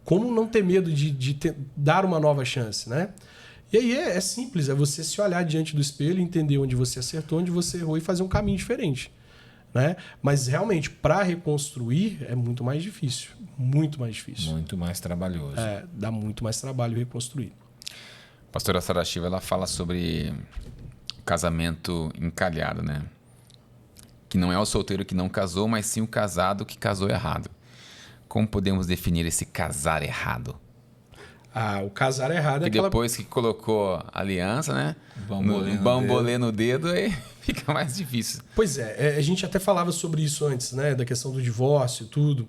Como não ter medo de dar uma nova chance, né? E aí é simples, é você se olhar diante do espelho, entender onde você acertou, onde você errou e fazer um caminho diferente. Né? Mas realmente, para reconstruir é muito mais difícil. Muito mais difícil. Muito mais trabalhoso. Dá muito mais trabalho reconstruir. A pastora Sara Shiva, ela fala sobre casamento encalhado, né? Que não é o solteiro que não casou, mas sim o casado que casou errado. Como podemos definir esse casar errado? O casar errado é aquela... depois que colocou a aliança, né? Bambolê no dedo, aí fica mais difícil. Pois a gente até falava sobre isso antes, né? Da questão do divórcio e tudo.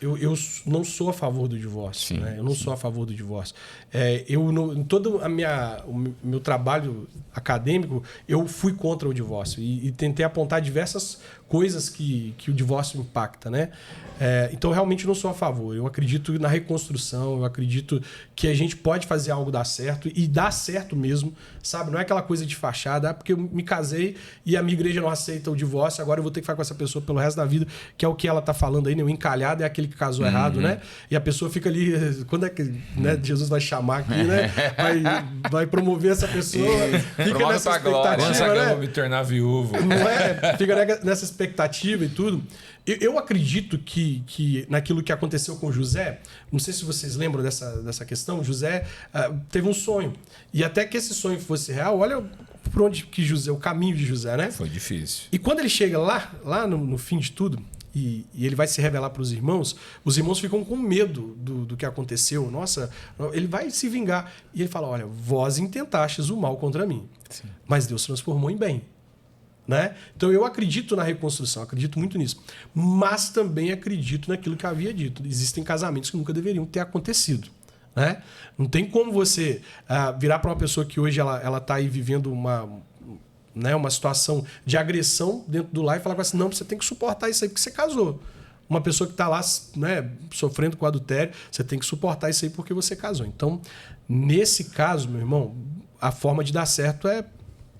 Eu não sou a favor do divórcio. Sim, né? Eu não sou a favor do divórcio. Em todo o meu trabalho acadêmico, eu fui contra o divórcio e tentei apontar diversas coisas que o divórcio impacta, né? Então, realmente não sou a favor. Eu acredito na reconstrução, eu acredito que a gente pode fazer algo dar certo e dar certo mesmo, sabe? Não é aquela coisa de fachada, porque eu me casei e a minha igreja não aceita o divórcio, agora eu vou ter que ficar com essa pessoa pelo resto da vida, que é o que ela tá falando aí, né? O encalhado é aquele que casou errado, né? E a pessoa fica ali, quando é que Jesus vai chamar aqui, né? Vai promover essa pessoa, fica nessa expectativa, né? Eu vou me tornar viúvo. Não é? Fica nessa expectativa e tudo. Eu acredito que naquilo que aconteceu com José, não sei se vocês lembram dessa questão, José teve um sonho. E até que esse sonho fosse real, olha por onde que José, o caminho de José, né? Foi difícil. E quando ele chega lá no fim de tudo, e ele vai se revelar para os irmãos ficam com medo do que aconteceu. Nossa, ele vai se vingar. E ele fala, olha, vós intentastes o mal contra mim, Sim. mas Deus transformou em bem. Né? Então eu acredito na reconstrução, acredito muito nisso. Mas também acredito naquilo que eu havia dito. Existem casamentos que nunca deveriam ter acontecido. Né? Não tem como você virar para uma pessoa que hoje ela está aí vivendo uma situação de agressão dentro do lar e falar assim, não, você tem que suportar isso aí porque você casou. Uma pessoa que está lá, né, sofrendo com adultério, você tem que suportar isso aí porque você casou. Então, nesse caso, meu irmão, a forma de dar certo é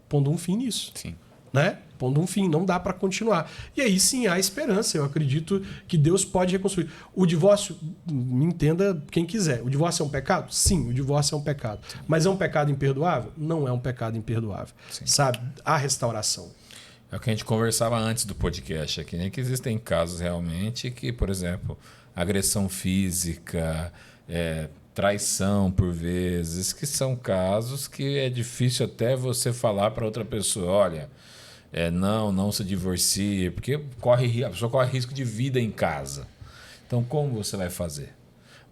pondo um fim nisso. Sim. Né? pondo um fim, não dá para continuar. E aí sim há esperança, eu acredito que Deus pode reconstruir. O divórcio, me entenda quem quiser, o divórcio é um pecado? Sim, o divórcio é um pecado. Mas é um pecado imperdoável? Não é um pecado imperdoável. Sim. Sabe? Há restauração. É o que a gente conversava antes do podcast aqui, né? Que existem casos realmente que, por exemplo, agressão física, traição por vezes, que são casos que é difícil até você falar para outra pessoa, olha, não se divorcie, porque a pessoa corre risco de vida em casa. Então, como você vai fazer?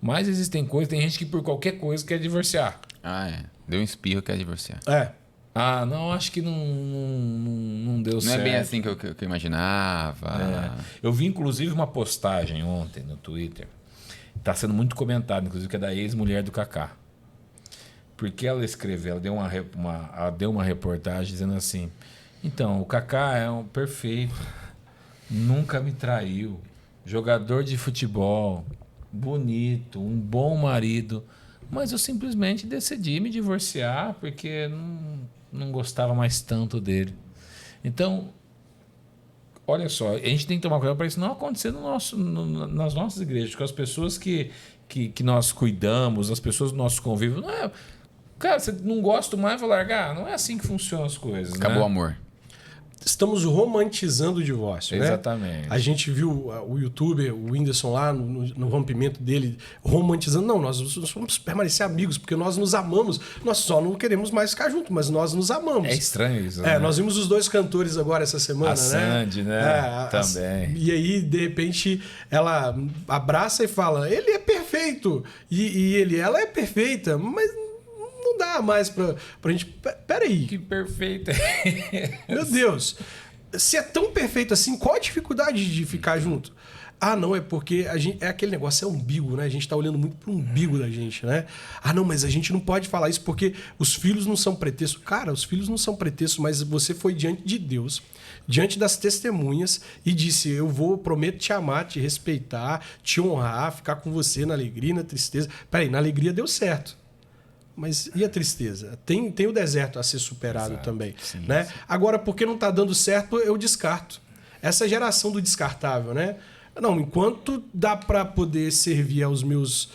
Mas existem coisas, tem gente que por qualquer coisa quer divorciar. Deu um espirro e quer divorciar. Não, acho que não deu certo. Não é bem assim que eu imaginava. Eu vi, inclusive, uma postagem ontem no Twitter. Está sendo muito comentado, inclusive, que é da ex-mulher do Kaká. Porque ela escreveu, ela deu uma reportagem dizendo assim, então, o Kaká é um perfeito, nunca me traiu, jogador de futebol, bonito, um bom marido, mas eu simplesmente decidi me divorciar porque não gostava mais tanto dele. Então, olha só, a gente tem que tomar cuidado para isso não acontecer nas nossas igrejas, com as pessoas que nós cuidamos, as pessoas do nosso convívio. Não é, cara, você não gosta mais, vai largar. Não é assim que funcionam as coisas. Acabou o amor. Estamos romantizando o divórcio, né? Exatamente. A gente viu o youtuber, o Whindersson lá, no rompimento dele, romantizando. Não, nós vamos permanecer amigos, porque nós nos amamos. Nós só não queremos mais ficar juntos, mas nós nos amamos. É estranho isso, né? Nós vimos os dois cantores agora essa semana, a Sandy, né? Também. E aí, de repente, ela abraça e fala, ele é perfeito. E ela é perfeita, mas... não dá mais pra gente... Peraí. Que perfeito. Meu Deus. Se é tão perfeito assim, qual a dificuldade de ficar junto? Não, é porque é aquele negócio, é umbigo, né? A gente tá olhando muito pro umbigo da gente, né? Não, mas a gente não pode falar isso porque os filhos não são pretexto. Cara, os filhos não são pretexto, mas você foi diante de Deus, diante das testemunhas e disse, prometo te amar, te respeitar, te honrar, ficar com você na alegria e na tristeza. Peraí, na alegria deu certo. Mas e a tristeza? Tem o deserto a ser superado. Exato, também. Sim, né? Sim. Agora, porque não está dando certo, eu descarto. Essa geração do descartável, né? Não, enquanto dá para poder servir aos meus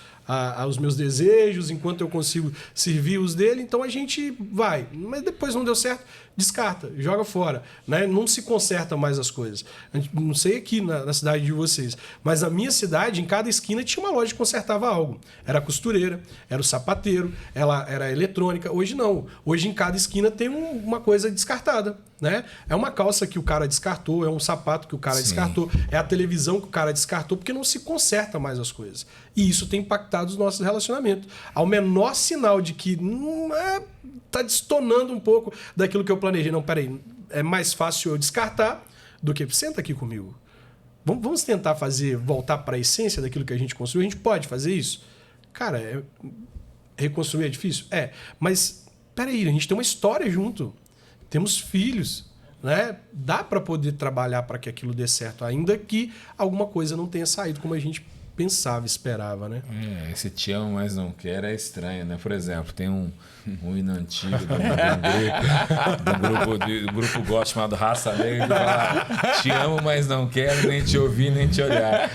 desejos, enquanto eu consigo servir os dele, então a gente vai. Mas depois não deu certo, descarta, joga fora. Né? Não se conserta mais as coisas. Não sei aqui na cidade de vocês, mas na minha cidade, em cada esquina, tinha uma loja que consertava algo. Era a costureira, era o sapateiro, ela era a eletrônica. Hoje não. Hoje em cada esquina tem uma coisa descartada. Né? É uma calça que o cara descartou, é um sapato que o cara descartou, é a televisão que o cara descartou, porque não se conserta mais as coisas. E isso tem impactado os nossos relacionamentos. Ao menor sinal de que tá destonando um pouco daquilo que eu planejei. Não, peraí, é mais fácil eu descartar do que... Senta aqui comigo. Vamos tentar voltar para a essência daquilo que a gente construiu. A gente pode fazer isso? Cara, reconstruir é difícil? Mas peraí, a gente tem uma história junto. Temos filhos, né? Dá para poder trabalhar para que aquilo dê certo, ainda que alguma coisa não tenha saído como a gente pensava, esperava, né? Esse te amo, mas não quer é estranho, né? Por exemplo, tem um hino antigo do grupo gospel chamado Raça Negra, que fala, te amo, mas não quero nem te ouvir, nem te olhar.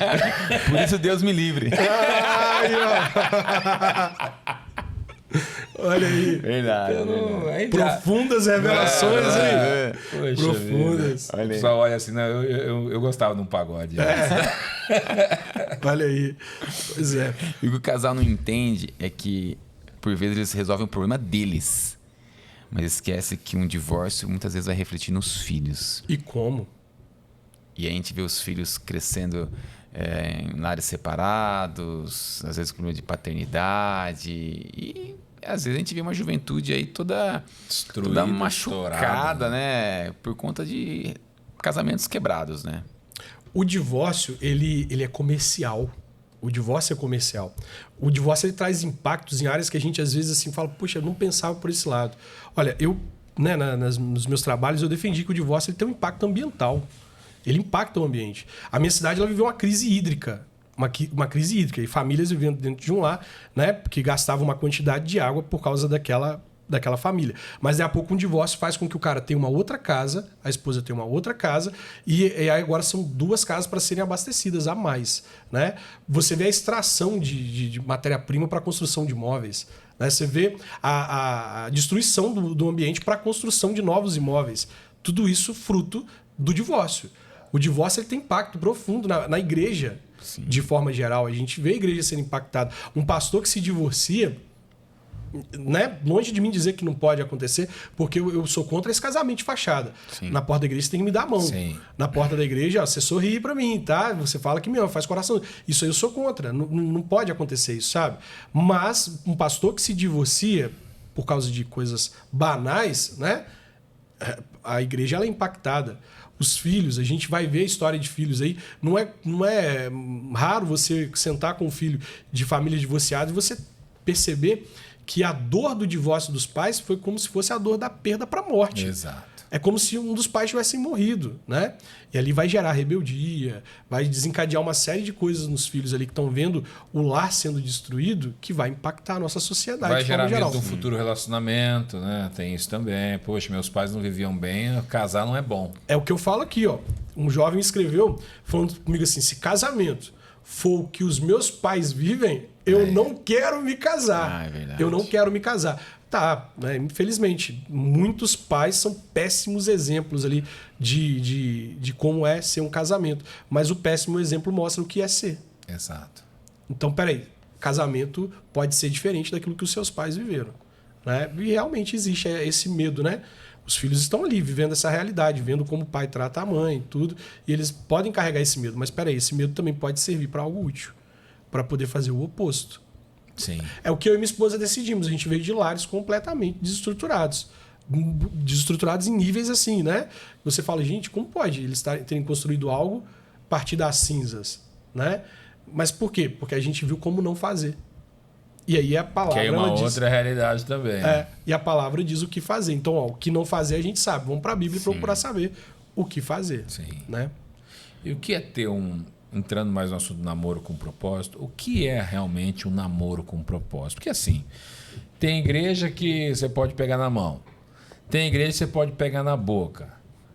Por isso Deus me livre. Olha aí. Verdade. Profundas revelações aí. Poxa, profundas. O pessoal olha assim, não, eu gostava de um pagode. Olha aí. Pois é. E o que o casal não entende é que, por vezes, eles resolvem o problema deles. Mas esquece que um divórcio muitas vezes vai refletir nos filhos. E como? E a gente vê os filhos crescendo em lares separados, às vezes com problema de paternidade. E às vezes a gente vê uma juventude aí toda machucada, né? Por conta de casamentos quebrados, né? O divórcio, ele é comercial. O divórcio é comercial. O divórcio ele traz impactos em áreas que a gente às vezes assim fala, poxa, eu não pensava por esse lado. Olha, eu, né, nos meus trabalhos eu defendi que o divórcio ele tem um impacto ambiental. Ele impacta o ambiente. A minha cidade ela viveu uma crise hídrica. Uma crise hídrica. E famílias vivendo dentro de um lar, né, que gastavam uma quantidade de água por causa daquela família. Mas daqui a pouco um divórcio faz com que o cara tenha uma outra casa, a esposa tenha uma outra casa, e aí agora são 2 casas para serem abastecidas a mais, né? Você vê a extração de matéria-prima para a construção de imóveis, né? Você vê a destruição do ambiente para a construção de novos imóveis. Tudo isso fruto do divórcio. O divórcio ele tem impacto profundo na igreja, sim, de forma geral. A gente vê a igreja sendo impactada. Um pastor que se divorcia, né? Longe de mim dizer que não pode acontecer, porque eu sou contra esse casamento de fachada. Sim. Na porta da igreja você tem que me dar a mão. Sim. Na porta da igreja, ó, você sorri pra mim, tá? Você fala que me ama, faz coração. Isso aí eu sou contra. Não pode acontecer isso, sabe? Mas um pastor que se divorcia por causa de coisas banais, né? A igreja ela é impactada. Os filhos, a gente vai ver a história de filhos aí. Não é raro você sentar com um filho de família divorciada e você perceber que a dor do divórcio dos pais foi como se fosse a dor da perda para a morte. Exato. É como se um dos pais tivesse morrido, né? E ali vai gerar rebeldia, vai desencadear uma série de coisas nos filhos ali que estão vendo o lar sendo destruído, que vai impactar a nossa sociedade. Vai gerar medo de um futuro relacionamento, né? Tem isso também. Poxa, meus pais não viviam bem, casar não é bom. É o que eu falo aqui, ó. Um jovem escreveu falando comigo assim: se casamento for o que os meus pais vivem, eu não quero me casar. É verdade. Eu não quero me casar. Tá, né? Infelizmente, muitos pais são péssimos exemplos ali de como é ser um casamento. Mas o péssimo exemplo mostra o que é ser. Exato. Então, peraí, casamento pode ser diferente daquilo que os seus pais viveram, né? E realmente existe esse medo, né? Os filhos estão ali vivendo essa realidade, vendo como o pai trata a mãe, tudo, e eles podem carregar esse medo. Mas peraí, esse medo também pode servir para algo útil, para poder fazer o oposto. Sim. É o que eu e minha esposa decidimos. A gente veio de lares completamente desestruturados. Desestruturados em níveis assim, né? Você fala, gente, como pode eles terem construído algo a partir das cinzas, né? Mas por quê? Porque a gente viu como não fazer. E aí a palavra... Que é uma outra realidade também. E a palavra diz o que fazer. Então, ó, o que não fazer a gente sabe. Vamos para a Bíblia e procurar saber o que fazer. Sim. Né? E o que é ter entrando mais no assunto do namoro com propósito, o que é realmente um namoro com propósito? Porque assim, tem igreja que você pode pegar na mão, tem igreja que você pode pegar na boca,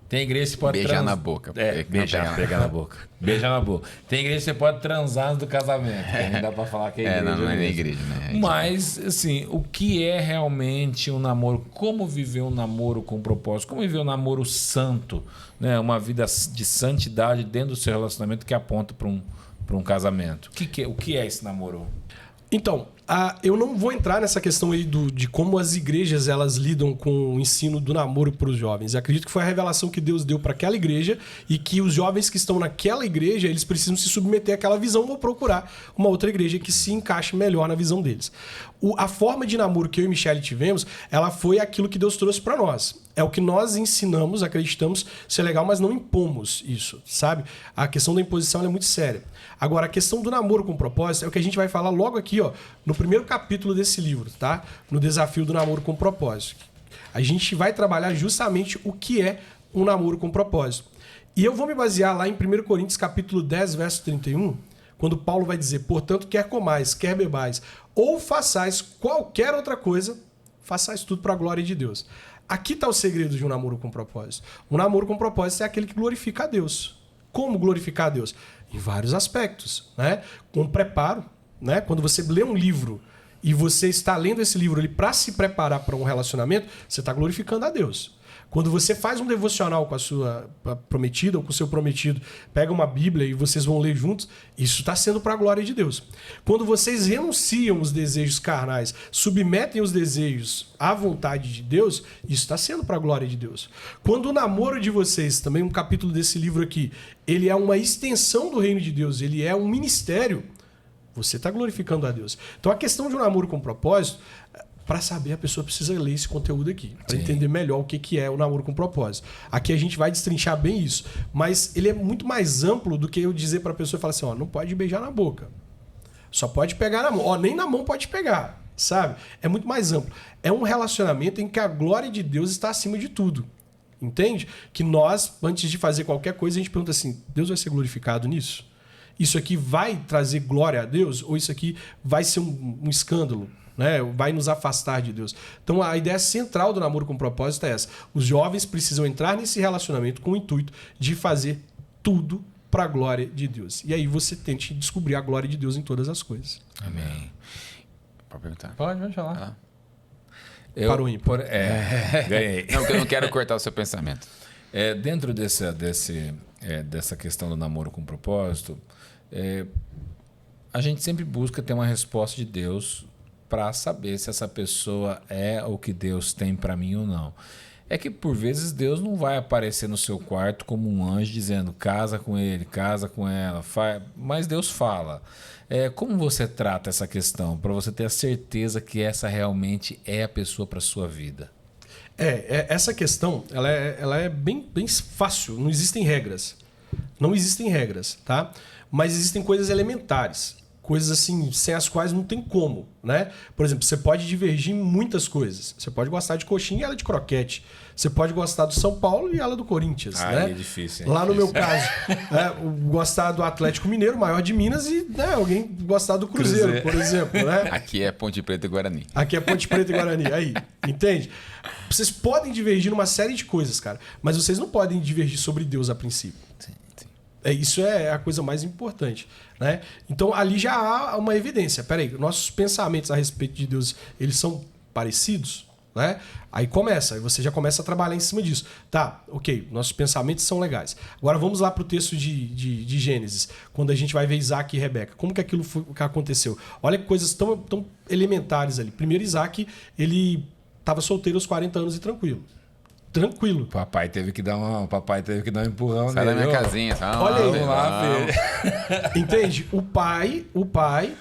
tem igreja que você pode beijar na boca. Pegar na boca. Beijar na boca. Tem igreja que você pode transar antes do casamento. Não dá pra falar que é igreja. Não é igreja, né? Mas, assim, o que é realmente um namoro? Como viver um namoro com propósito? Como viver um namoro santo? Né? Uma vida de santidade dentro do seu relacionamento que aponta para um casamento. O que é esse namoro? Então, eu não vou entrar nessa questão aí de como as igrejas elas lidam com o ensino do namoro para os jovens. Eu acredito que foi a revelação que Deus deu para aquela igreja e que os jovens que estão naquela igreja, eles precisam se submeter àquela visão ou procurar uma outra igreja que se encaixe melhor na visão deles. A forma de namoro que eu e Michele tivemos, ela foi aquilo que Deus trouxe para nós. É o que nós ensinamos, acreditamos ser legal, mas não impomos isso, sabe? A questão da imposição é muito séria. Agora, a questão do namoro com propósito é o que a gente vai falar logo aqui, ó, no primeiro capítulo desse livro, tá? No desafio do namoro com propósito. A gente vai trabalhar justamente o que é um namoro com propósito. E eu vou me basear lá em 1 Coríntios capítulo 10, verso 31, quando Paulo vai dizer: portanto, quer comais, quer bebais, ou façais qualquer outra coisa, façais tudo para a glória de Deus. Aqui está o segredo de um namoro com propósito. Um namoro com propósito é aquele que glorifica a Deus. Como glorificar a Deus? Em vários aspectos, né? Com preparo, né? Quando você lê um livro e você está lendo esse livro para se preparar para um relacionamento, você está glorificando a Deus. Quando você faz um devocional com a sua prometida ou com o seu prometido, pega uma Bíblia e vocês vão ler juntos, isso está sendo para a glória de Deus. Quando vocês renunciam os desejos carnais, submetem os desejos à vontade de Deus, isso está sendo para a glória de Deus. Quando o namoro de vocês, também um capítulo desse livro aqui, ele é uma extensão do reino de Deus, ele é um ministério, você está glorificando a Deus. Então a questão de um namoro com propósito... Para saber, a pessoa precisa ler esse conteúdo aqui, para entender melhor o que é o namoro com propósito. Aqui a gente vai destrinchar bem isso, mas ele é muito mais amplo do que eu dizer para a pessoa e falar assim, ó, não pode beijar na boca, só pode pegar na mão, ó, nem na mão pode pegar, sabe? É muito mais amplo. É um relacionamento em que a glória de Deus está acima de tudo, entende? Que nós, antes de fazer qualquer coisa, a gente pergunta assim, Deus vai ser glorificado nisso? Isso aqui vai trazer glória a Deus ou isso aqui vai ser um escândalo? né? Vai nos afastar de Deus. Então a ideia central do namoro com propósito é essa. Os jovens precisam entrar nesse relacionamento com o intuito de fazer tudo para a glória de Deus. E aí você tente descobrir a glória de Deus em todas as coisas. Amém. Pode perguntar. Pode falar. Parou ímpar. Ganhei. Não, porque eu não quero cortar o seu pensamento. Dentro dessa questão do namoro com propósito, a gente sempre busca ter uma resposta de Deus para saber se essa pessoa é o que Deus tem para mim ou não. É que por vezes Deus não vai aparecer no seu quarto como um anjo dizendo casa com ele, casa com ela, mas Deus fala. Como você trata essa questão para você ter a certeza que essa realmente é a pessoa para sua vida? Essa questão ela é bem fácil, não existem regras. Não existem regras, tá? Mas existem coisas elementares. Coisas assim, sem as quais não tem como, né? Por exemplo, você pode divergir em muitas coisas. Você pode gostar de coxinha e ela de croquete. Você pode gostar do São Paulo e ela do Corinthians, né? É difícil. Lá no meu caso, gostar do Atlético Mineiro, maior de Minas, e alguém gostar do Cruzeiro, por exemplo, né? Aqui é Ponte Preta e Guarani. Aqui é Ponte Preta e Guarani. Aí, entende? Vocês podem divergir numa série de coisas, cara. Mas vocês não podem divergir sobre Deus a princípio. Sim. Isso é a coisa mais importante, né? Então ali já há uma evidência. Peraí, nossos pensamentos a respeito de Deus, eles são parecidos, né? Aí você já começa a trabalhar em cima disso. Tá, ok, nossos pensamentos são legais. Agora vamos lá para o texto de Gênesis, quando a gente vai ver Isaac e Rebeca. Como que aquilo que aconteceu? Olha que coisas tão elementares ali. Primeiro, Isaac, ele estava solteiro aos 40 anos e tranquilo. Tranquilo. Papai teve que dar um empurrão. Sai da minha casinha. Olha aí. Vamos lá, ver. Entende? O pai,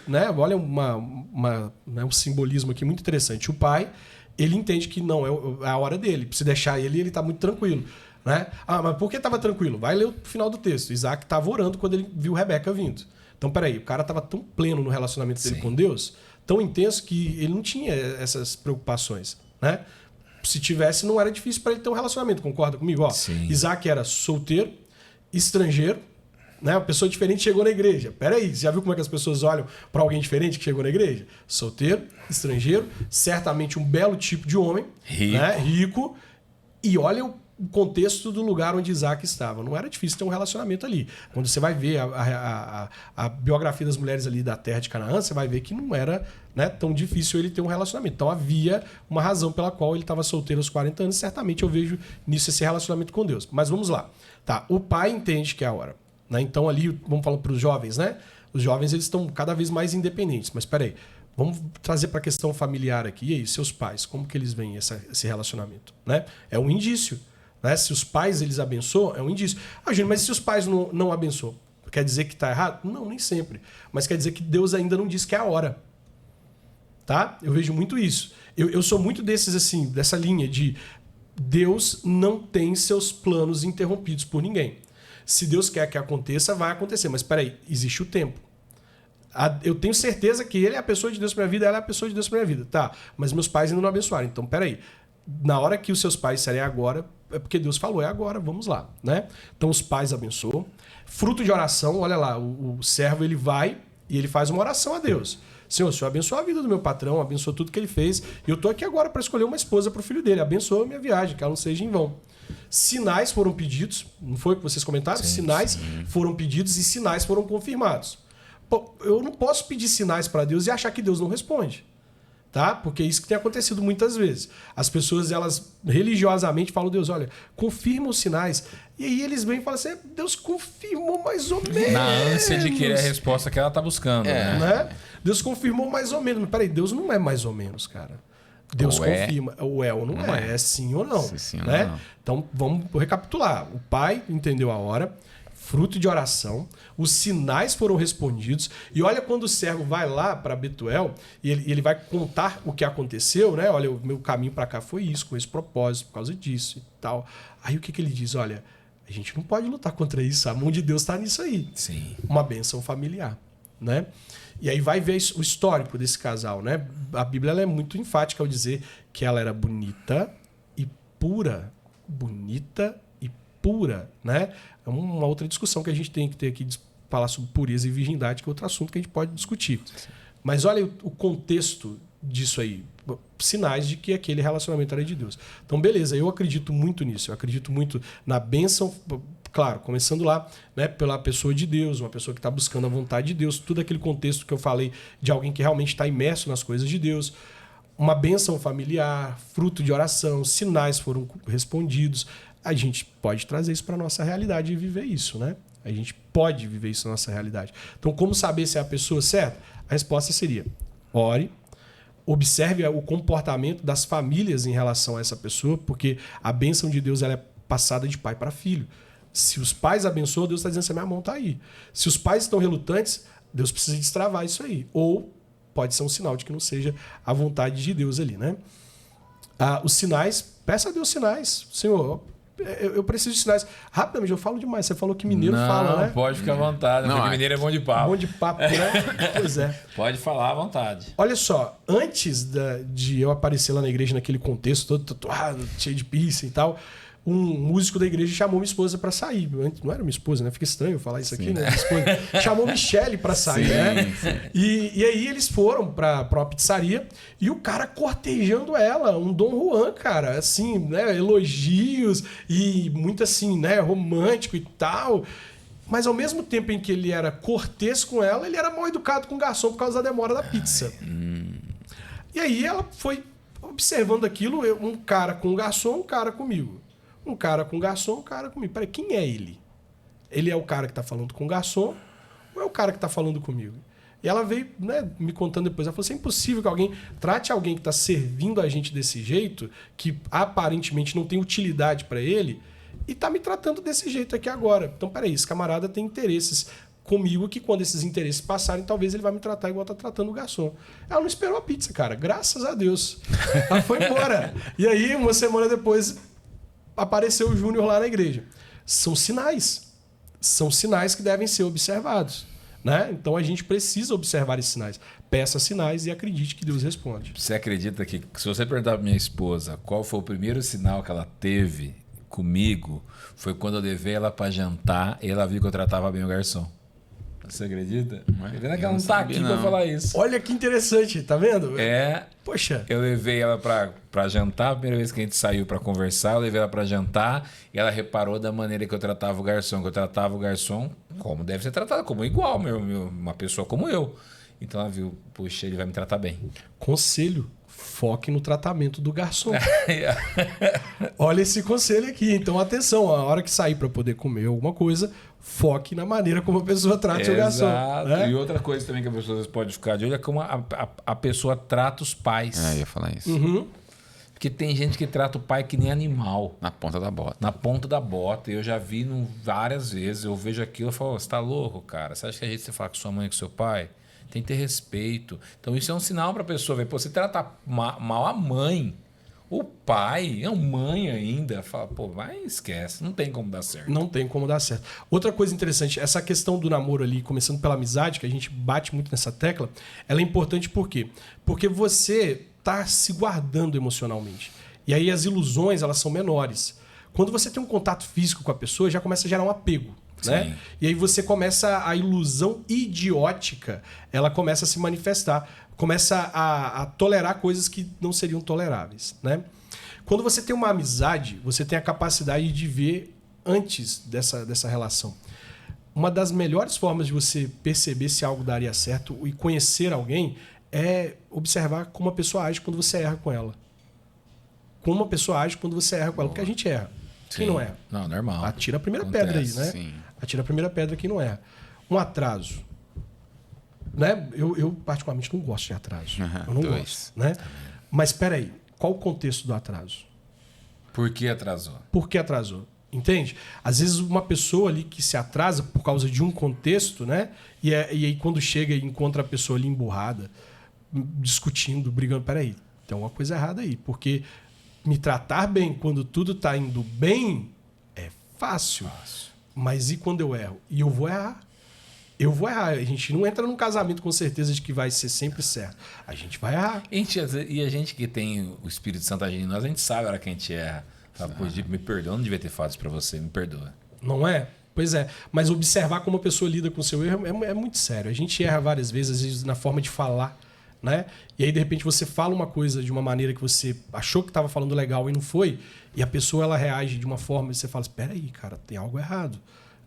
né? Olha um simbolismo aqui muito interessante. O pai, ele entende que não é a hora dele. Se deixar ele tá muito tranquilo, né? Mas por que estava tranquilo? Vai ler o final do texto. Isaac estava orando quando ele viu Rebeca vindo. Então, peraí, o cara estava tão pleno no relacionamento dele com Deus, tão intenso, que ele não tinha essas preocupações, né? Se tivesse, não era difícil para ele ter um relacionamento, concorda comigo? Isaac era solteiro, estrangeiro, né? Uma pessoa diferente chegou na igreja. Peraí, você já viu como é que as pessoas olham para alguém diferente que chegou na igreja? Solteiro, estrangeiro, certamente um belo tipo de homem, rico, e olha o contexto do lugar onde Isaac estava. Não era difícil ter um relacionamento ali. Quando você vai ver a biografia das mulheres ali da terra de Canaã, você vai ver que não era, né, tão difícil ele ter um relacionamento. Então havia uma razão pela qual ele estava solteiro aos 40 anos. Certamente eu vejo nisso esse relacionamento com Deus. Mas vamos lá. Tá, o pai entende que é a hora, né? Então ali, vamos falar para os jovens, né? Os jovens eles estão cada vez mais independentes. Mas peraí, vamos trazer para a questão familiar aqui. E aí, seus pais, como que eles veem esse relacionamento? Né? É um indício. Né? Se os pais eles abençoam, é um indício. Júnior, mas se os pais não abençoam? Quer dizer que está errado? Não, nem sempre. Mas quer dizer que Deus ainda não disse que é a hora. Tá? Eu vejo muito isso. Eu sou muito dessa linha de Deus não tem seus planos interrompidos por ninguém. Se Deus quer que aconteça, vai acontecer. Mas espera aí, existe o tempo. Eu tenho certeza que ele é a pessoa de Deus para minha vida, ela é a pessoa de Deus para minha vida. Tá, mas meus pais ainda não abençoaram. Então, peraí. Na hora que os seus pais disserem agora, é porque Deus falou, é agora, vamos lá, né? Então os pais abençoam. Fruto de oração, olha lá, o servo ele vai e ele faz uma oração a Deus. Senhor, o Senhor abençoa a vida do meu patrão, abençoa tudo que ele fez. E eu estou aqui agora para escolher uma esposa para o filho dele. Abençoa a minha viagem, que ela não seja em vão. Sinais foram pedidos, não foi o que vocês comentaram? Sinais foram pedidos e sinais foram confirmados. Pô, eu não posso pedir sinais para Deus e achar que Deus não responde. Tá? Porque é isso que tem acontecido muitas vezes. As pessoas, elas religiosamente falam, Deus, olha, confirma os sinais. E aí eles vêm e falam assim, Deus confirmou mais ou menos. Na ânsia de querer a resposta que ela está buscando. Né? Deus confirmou mais ou menos. Mas peraí, Deus não é mais ou menos, cara. Deus confirma. Ou é ou não é. É sim ou não. Sim, né? não. Então, vamos recapitular. O pai entendeu a hora, fruto de oração, os sinais foram respondidos. E olha quando o servo vai lá para Betuel e ele vai contar o que aconteceu, né? Olha, o meu caminho para cá foi isso, com esse propósito, por causa disso e tal. Aí o que ele diz? Olha, a gente não pode lutar contra isso, a mão de Deus está nisso aí. Sim. Uma bênção familiar, né? E aí vai ver o histórico desse casal, né? A Bíblia ela é muito enfática ao dizer que ela era bonita e pura. Bonita e pura, né? É uma outra discussão que a gente tem que ter aqui de falar sobre pureza e virgindade, que é outro assunto que a gente pode discutir. Mas olha o contexto disso aí? Sinais de que aquele relacionamento era de Deus. Então, beleza, eu acredito muito nisso. Eu acredito muito na bênção, claro, começando lá, né, pela pessoa de Deus, uma pessoa que está buscando a vontade de Deus, tudo aquele contexto que eu falei de alguém que realmente está imerso nas coisas de Deus. Uma bênção familiar, fruto de oração, sinais foram respondidos. A gente pode trazer isso para a nossa realidade e viver isso, né? A gente pode viver isso na nossa realidade. Então, como saber se é a pessoa certa? A resposta seria: ore, observe o comportamento das famílias em relação a essa pessoa, porque a bênção de Deus ela é passada de pai para filho. Se os pais abençoam, Deus está dizendo assim: minha mão está aí. Se os pais estão relutantes, Deus precisa destravar isso aí. Ou pode ser um sinal de que não seja a vontade de Deus ali, né? Os sinais, peça a Deus sinais. Senhor, eu preciso de sinais. Rapidamente, eu falo demais. Você falou que mineiro fala, né? Pode ficar à vontade, porque mineiro é bom de papo. Bom de papo, né? Pois é. Pode falar à vontade. Olha só, antes de eu aparecer lá na igreja naquele contexto todo tatuado, cheio de piercing e tal, um músico da igreja chamou minha esposa para sair. Não era minha esposa, né? Fica estranho falar isso aqui, né? Minha esposa chamou Michele para sair, né? E aí eles foram para uma pizzaria e o cara cortejando ela, um Dom Juan, cara, assim, né? Elogios e muito assim, né? Romântico e tal. Mas ao mesmo tempo em que ele era cortês com ela, ele era mal educado com o garçom por causa da demora da pizza. E aí ela foi observando aquilo, um cara com o garçom, um cara comigo. Um cara com o garçom, um cara comigo. Peraí, quem é ele? Ele é o cara que está falando com o garçom ou é o cara que está falando comigo? E ela veio, né, me contando depois. Ela falou assim: é impossível que alguém trate alguém que está servindo a gente desse jeito, que aparentemente não tem utilidade para ele, e está me tratando desse jeito aqui agora. Então, peraí, esse camarada tem interesses comigo que quando esses interesses passarem, talvez ele vai me tratar igual está tratando o garçom. Ela não esperou a pizza, cara. Graças a Deus. Ela foi embora. E aí, uma semana depois, apareceu o Júnior lá na igreja. São sinais. São sinais que devem ser observados, né? Então a gente precisa observar esses sinais. Peça sinais e acredite que Deus responde. Você acredita que, se você perguntar para minha esposa qual foi o primeiro sinal que ela teve comigo, foi quando eu levei ela para jantar e ela viu que eu tratava bem o garçom. Você acredita? Pena que ela não está aqui para falar isso. Olha que interessante, tá vendo? Poxa. Eu levei ela para jantar, a primeira vez que a gente saiu para conversar, eu levei ela para jantar e ela reparou da maneira que eu tratava o garçom, como deve ser tratado, como igual, uma pessoa como eu. Então ela viu, puxa, ele vai me tratar bem. Conselho: foque no tratamento do garçom. Olha esse conselho aqui. Então, atenção, a hora que sair para poder comer alguma coisa, foque na maneira como a pessoa trata o garçom. Né? E outra coisa também que a pessoa pode ficar de olho é como a pessoa trata os pais. Eu ia falar isso. Uhum. Porque tem gente que trata o pai que nem animal. Na ponta da bota. Na ponta da bota. Eu já vi várias vezes. Eu vejo aquilo e falo: você tá louco, cara? Você acha que a gente se fala com sua mãe e com seu pai? Tem que ter respeito. Então isso é um sinal para a pessoa ver. Pô, você trata mal a mãe, o pai, é mãe ainda. Fala, pô, vai, esquece. Não tem como dar certo. Não tem como dar certo. Outra coisa interessante, essa questão do namoro ali, começando pela amizade, que a gente bate muito nessa tecla, ela é importante por quê? Porque você está se guardando emocionalmente. E aí as ilusões, elas são menores. Quando você tem um contato físico com a pessoa, já começa a gerar um apego. Né? E aí você começa, a ilusão idiótica, ela começa a se manifestar, começa a tolerar coisas que não seriam toleráveis, né? Quando você tem uma amizade, você tem a capacidade de ver antes dessa relação. Uma das melhores formas de você perceber se algo daria certo e conhecer alguém é observar como a pessoa age quando você erra com ela. Como a pessoa age quando você erra com ela, porque a gente erra. Quem não erra? Não, normal. Atira a primeira pedra aí, né? Sim. Atira a primeira pedra quem não erra. Um atraso. Né? Eu particularmente não gosto de atraso. Eu não gosto. Né? Mas espera aí, qual o contexto do atraso? Por que atrasou? Por que atrasou? Entende? Às vezes uma pessoa ali que se atrasa por causa de um contexto, né? E aí quando chega e encontra a pessoa ali emburrada, discutindo, brigando, peraí, tem alguma coisa errada aí. Porque me tratar bem quando tudo está indo bem é fácil. Mas e quando eu erro? E eu vou errar. Eu vou errar. A gente não entra num casamento com certeza de que vai ser sempre certo. A gente vai errar. E a gente que tem o Espírito Santo agindo em nós, a gente sabe a hora que a gente erra. Fala, pô, me perdoa, não devia ter falado isso pra você, me perdoa. Não é? Pois é. Mas observar como a pessoa lida com o seu erro é muito sério. A gente erra várias vezes, às vezes na forma de falar, né? E aí, de repente, você fala uma coisa de uma maneira que você achou que estava falando legal e não foi, e a pessoa ela reage de uma forma e você fala, espera aí, cara, tem algo errado.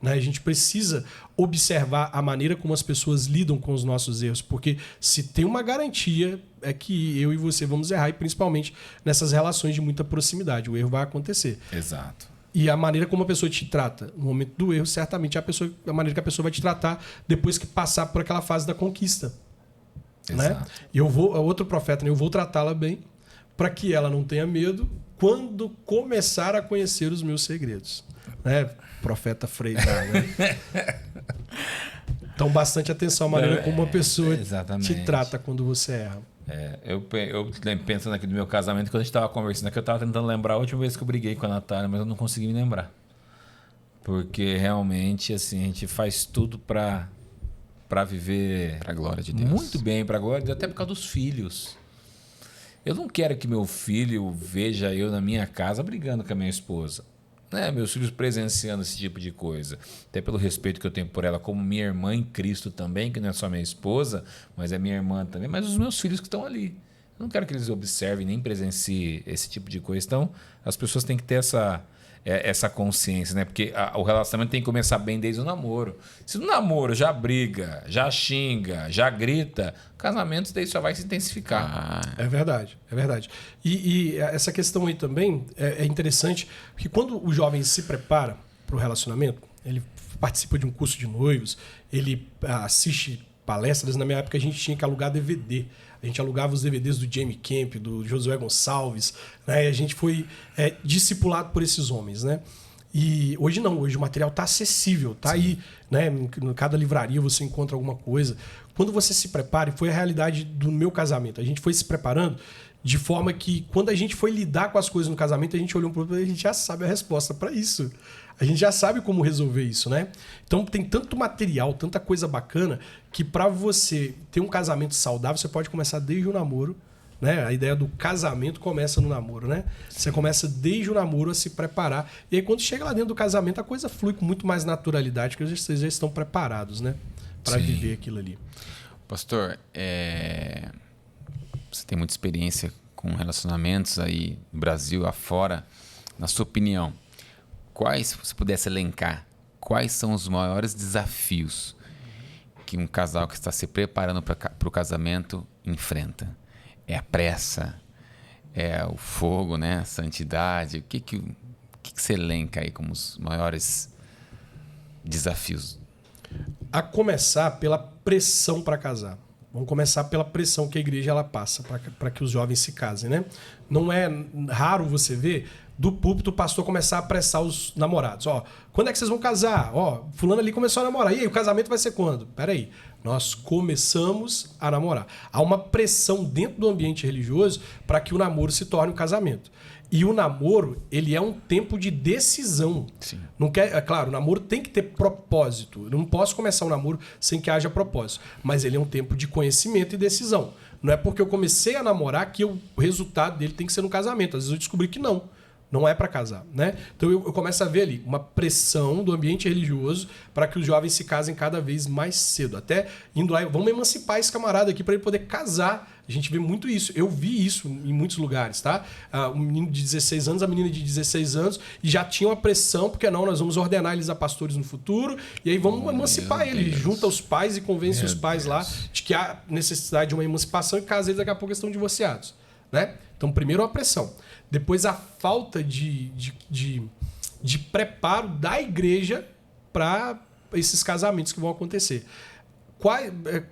Né? A gente precisa observar a maneira como as pessoas lidam com os nossos erros, porque se tem uma garantia é que eu e você vamos errar, e principalmente nessas relações de muita proximidade. O erro vai acontecer. Exato. E a maneira como a pessoa te trata no momento do erro, certamente é a maneira que a pessoa vai te tratar depois que passar por aquela fase da conquista. Né? E outro profeta, né? Eu vou tratá-la bem para que ela não tenha medo quando começar a conhecer os meus segredos. Né? Profeta Frei. Né? Então, bastante atenção à maneira como uma pessoa te trata quando você erra. Eu pensando aqui no meu casamento, quando a gente estava conversando aqui, eu estava tentando lembrar a última vez que eu briguei com a Natália, mas eu não consegui me lembrar. Porque realmente, assim, a gente faz tudo para viver... Para a glória de Deus. Muito bem, para a glória de Deus, até por causa dos filhos. Eu não quero que meu filho veja eu na minha casa brigando com a minha esposa. Né? Meus filhos presenciando esse tipo de coisa. Até pelo respeito que eu tenho por ela como minha irmã em Cristo também, que não é só minha esposa, mas é minha irmã também, mas os meus filhos que estão ali. Eu não quero que eles observem nem presenciem esse tipo de coisa. Então, as pessoas têm que ter essa consciência, né? Porque o relacionamento tem que começar bem desde o namoro. Se no namoro já briga, já xinga, já grita, o casamento daí só vai se intensificar. É verdade, é verdade. E essa questão aí também é interessante, porque quando o jovem se prepara para o relacionamento, ele participa de um curso de noivos, ele assiste palestras. Na minha época a gente tinha que alugar DVD. A gente alugava os DVDs do Jamie Camp, do Josué Gonçalves, né? E a gente foi discipulado por esses homens, né? E hoje não, hoje o material está acessível, está aí, né? Em cada livraria você encontra alguma coisa. Quando você se prepara, e foi a realidade do meu casamento, a gente foi se preparando de forma que quando a gente foi lidar com as coisas no casamento, a gente olhou para o outro e a gente já sabe a resposta para isso. A gente já sabe como resolver isso, né? Então tem tanto material, tanta coisa bacana, que para você ter um casamento saudável, você pode começar desde o namoro, né? A ideia do casamento começa no namoro, né? Você começa desde o namoro a se preparar. E aí quando chega lá dentro do casamento, a coisa flui com muito mais naturalidade, porque vocês já estão preparados, né? Para viver aquilo ali. Pastor, você tem muita experiência com relacionamentos aí no Brasil, afora. Na sua opinião, se você pudesse elencar, quais são os maiores desafios que um casal que está se preparando para o casamento enfrenta? É a pressa? É o fogo, né? A santidade? O que você elenca aí como os maiores desafios? A começar pela pressão para casar. Vamos começar pela pressão que a igreja ela passa para que os jovens se casem, né? Não é raro você ver do púlpito o pastor começar a apressar os namorados. Ó, quando é que vocês vão casar? Ó, fulano ali começou a namorar. E aí, o casamento vai ser quando? Peraí, nós começamos a namorar. Há uma pressão dentro do ambiente religioso para que o namoro se torne um casamento. E o namoro, ele é um tempo de decisão. Sim. Não quer, é claro, o namoro tem que ter propósito. Eu não posso começar um namoro sem que haja propósito. Mas ele é um tempo de conhecimento e decisão. Não é porque eu comecei a namorar que o resultado dele tem que ser no casamento. Às vezes eu descobri que não. Não é para casar, né? Então eu começo a ver ali uma pressão do ambiente religioso para que os jovens se casem cada vez mais cedo. Até indo lá, vamos emancipar esse camarada aqui para ele poder casar. A gente vê muito isso. Eu vi isso em muitos lugares, tá? Um menino de 16 anos, a menina de 16 anos, e já tinha uma pressão, porque não, nós vamos ordenar eles a pastores no futuro, e aí vamos emancipar ele. Junta os pais e convence os pais lá de que há necessidade de uma emancipação e casa eles daqui a pouco estão divorciados, né? Então, primeiro a pressão. Depois a falta de preparo da igreja para esses casamentos que vão acontecer.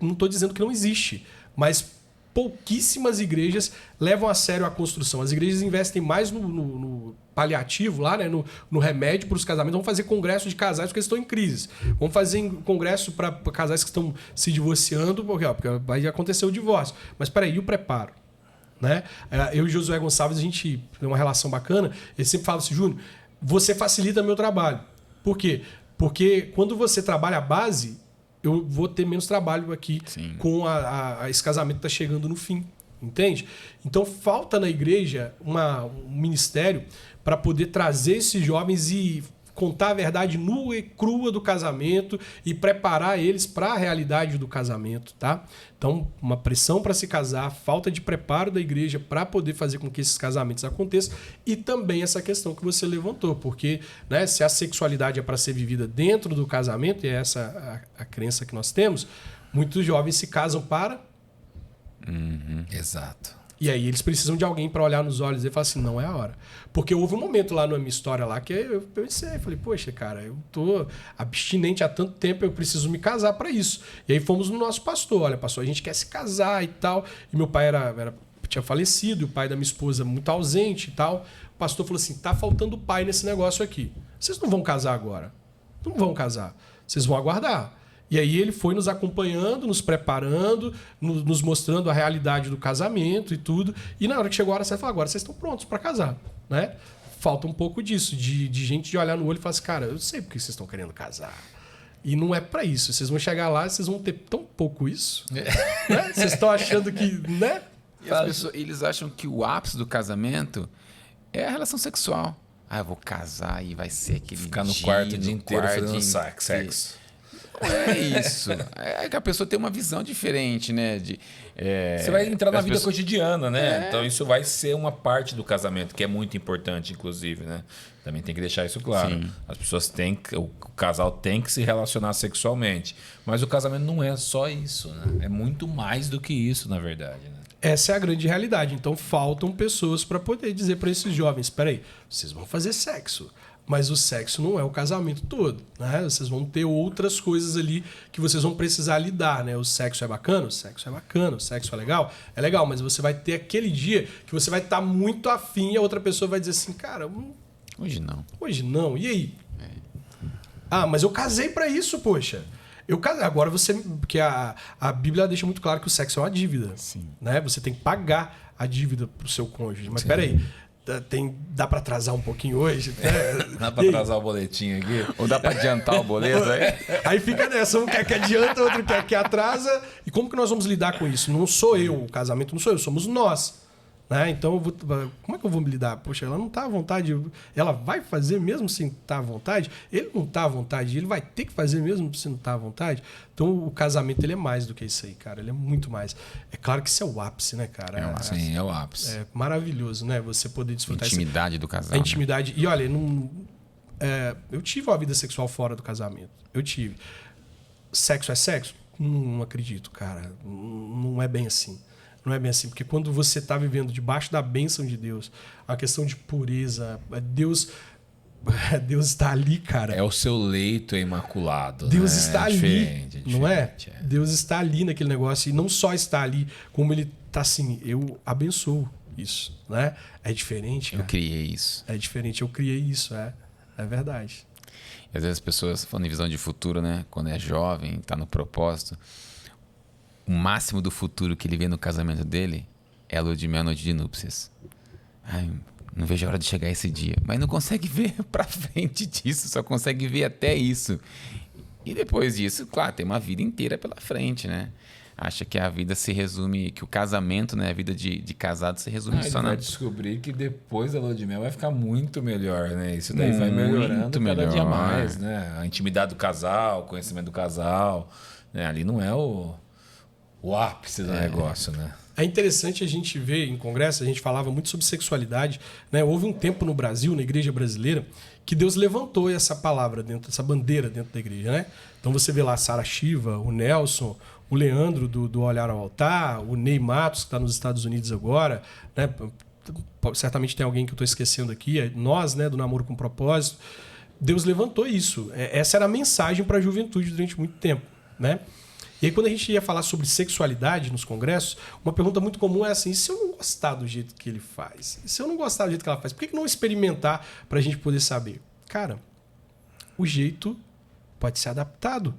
Não estou dizendo que não existe, mas pouquíssimas igrejas levam a sério a construção. As igrejas investem mais no paliativo, lá, né? no remédio para os casamentos. Vão fazer congresso de casais porque eles estão em crise. Vão fazer congresso para casais que estão se divorciando, porque vai acontecer o divórcio. Mas peraí, e o preparo? Né? Eu e Josué Gonçalves, a gente tem uma relação bacana. Ele sempre fala assim: Júnior, você facilita meu trabalho. Por quê? Porque quando você trabalha a base, eu vou ter menos trabalho aqui. Sim. Com esse casamento que está chegando no fim. Entende? Então falta na igreja um ministério para poder trazer esses jovens e contar a verdade nua e crua do casamento e preparar eles para a realidade do casamento, tá? Então, uma pressão para se casar, falta de preparo da igreja para poder fazer com que esses casamentos aconteçam e também essa questão que você levantou, porque, né, se a sexualidade é para ser vivida dentro do casamento, e é essa a crença que nós temos, muitos jovens se casam para... Exato. E aí eles precisam de alguém para olhar nos olhos e falar assim, não é a hora. Porque houve um momento lá na minha história lá que eu pensei, falei, poxa, cara, eu tô abstinente há tanto tempo, eu preciso me casar para isso. E aí fomos no nosso pastor, olha, pastor, a gente quer se casar e tal. E meu pai tinha falecido, e o pai da minha esposa muito ausente e tal. O pastor falou assim, tá faltando pai nesse negócio aqui. Vocês não vão casar agora. Não vão casar. Vocês vão aguardar. E aí ele foi nos acompanhando, nos preparando, nos mostrando a realidade do casamento e tudo. E na hora que chegou a hora, você falou, agora vocês estão prontos para casar, né? Falta um pouco disso, de gente de olhar no olho e falar assim, cara, eu sei porque vocês estão querendo casar. E não é para isso. Vocês vão chegar lá, vocês vão ter tão pouco isso. Né? Vocês estão achando que, né? E as pessoas, eles acham que o ápice do casamento é a relação sexual. Eu vou casar e vai ser aquele ficar no quarto o dia inteiro fazendo sexo. Não é isso. É que a pessoa tem uma visão diferente, né? Você vai entrar na vida cotidiana, né? Então isso vai ser uma parte do casamento, que é muito importante, inclusive, né? Também tem que deixar isso claro. Sim. As pessoas o casal tem que se relacionar sexualmente. Mas o casamento não é só isso, né? É muito mais do que isso, na verdade, né? Essa é a grande realidade. Então faltam pessoas para poder dizer para esses jovens, espera aí, vocês vão fazer sexo. Mas o sexo não é o casamento todo, né? Vocês vão ter outras coisas ali que vocês vão precisar lidar, né? O sexo é bacana? O sexo é bacana. O sexo é legal? É legal, mas você vai ter aquele dia que você vai estar muito afim e a outra pessoa vai dizer assim, cara... Hoje não. Hoje não. E aí? Mas eu casei para isso, poxa. Eu casei. Agora você... Porque a Bíblia deixa muito claro que o sexo é uma dívida. Sim. Né? Você tem que pagar a dívida pro seu cônjuge. Mas peraí. Dá para atrasar um pouquinho hoje? Dá para atrasar o boletim aqui? Ou dá para adiantar o boleto? Aí fica nessa, um quer que adianta, outro quer que atrasa. E como que nós vamos lidar com isso? Não sou eu, o casamento não sou eu, somos nós. Né? Então, como é que eu vou me lidar? Poxa, ela não está à vontade. Ela vai fazer mesmo se não está à vontade? Ele não está à vontade. Ele vai ter que fazer mesmo se não está à vontade? Então, o casamento ele é mais do que isso aí, cara. Ele é muito mais. É claro que isso é o ápice, né, cara? Sim, é o ápice. É maravilhoso, né? Você poder desfrutar a intimidade do casal. A intimidade. Né? E olha, eu tive uma vida sexual fora do casamento. Eu tive. Sexo é sexo? Não acredito, cara. Não é bem assim. Não é bem assim, porque quando você está vivendo debaixo da bênção de Deus, a questão de pureza, Deus está ali, cara. É o seu leito imaculado. Deus né? está ali, não é? Deus está ali naquele negócio e não só está ali, como ele está assim, eu abençoo isso, né? É diferente, cara. Eu criei isso. É diferente, eu criei isso, é verdade. E às vezes as pessoas falando em visão de futuro, né? Quando é jovem, está no propósito, o máximo do futuro que ele vê no casamento dele é a lua de mel, noite de núpcias. Não vejo a hora de chegar esse dia. Mas não consegue ver pra frente disso, só consegue ver até isso. E depois disso, claro, tem uma vida inteira pela frente, né? Acha que a vida se resume, que o casamento, né? A vida de casado se resume só na... Ele vai descobrir que depois da lua de mel vai ficar muito melhor, né? Isso daí vai melhorando cada dia mais, né? A intimidade do casal, o conhecimento do casal, né? Ali não é o ápice do negócio, né? É interessante a gente ver em congresso, a gente falava muito sobre sexualidade, né? Houve um tempo no Brasil, na igreja brasileira, que Deus levantou essa palavra, essa bandeira dentro da igreja, né? Então você vê lá a Sara Shiva, o Nelson, o Leandro do Olhar ao Altar, o Ney Matos, que está nos Estados Unidos agora, né? Certamente tem alguém que eu estou esquecendo aqui, nós, né, do Namoro com Propósito. Deus levantou isso. Essa era a mensagem para a juventude durante muito tempo, né? E aí, quando a gente ia falar sobre sexualidade nos congressos, uma pergunta muito comum é assim, e se eu não gostar do jeito que ele faz? E se eu não gostar do jeito que ela faz, por que não experimentar para a gente poder saber? Cara, o jeito pode ser adaptado.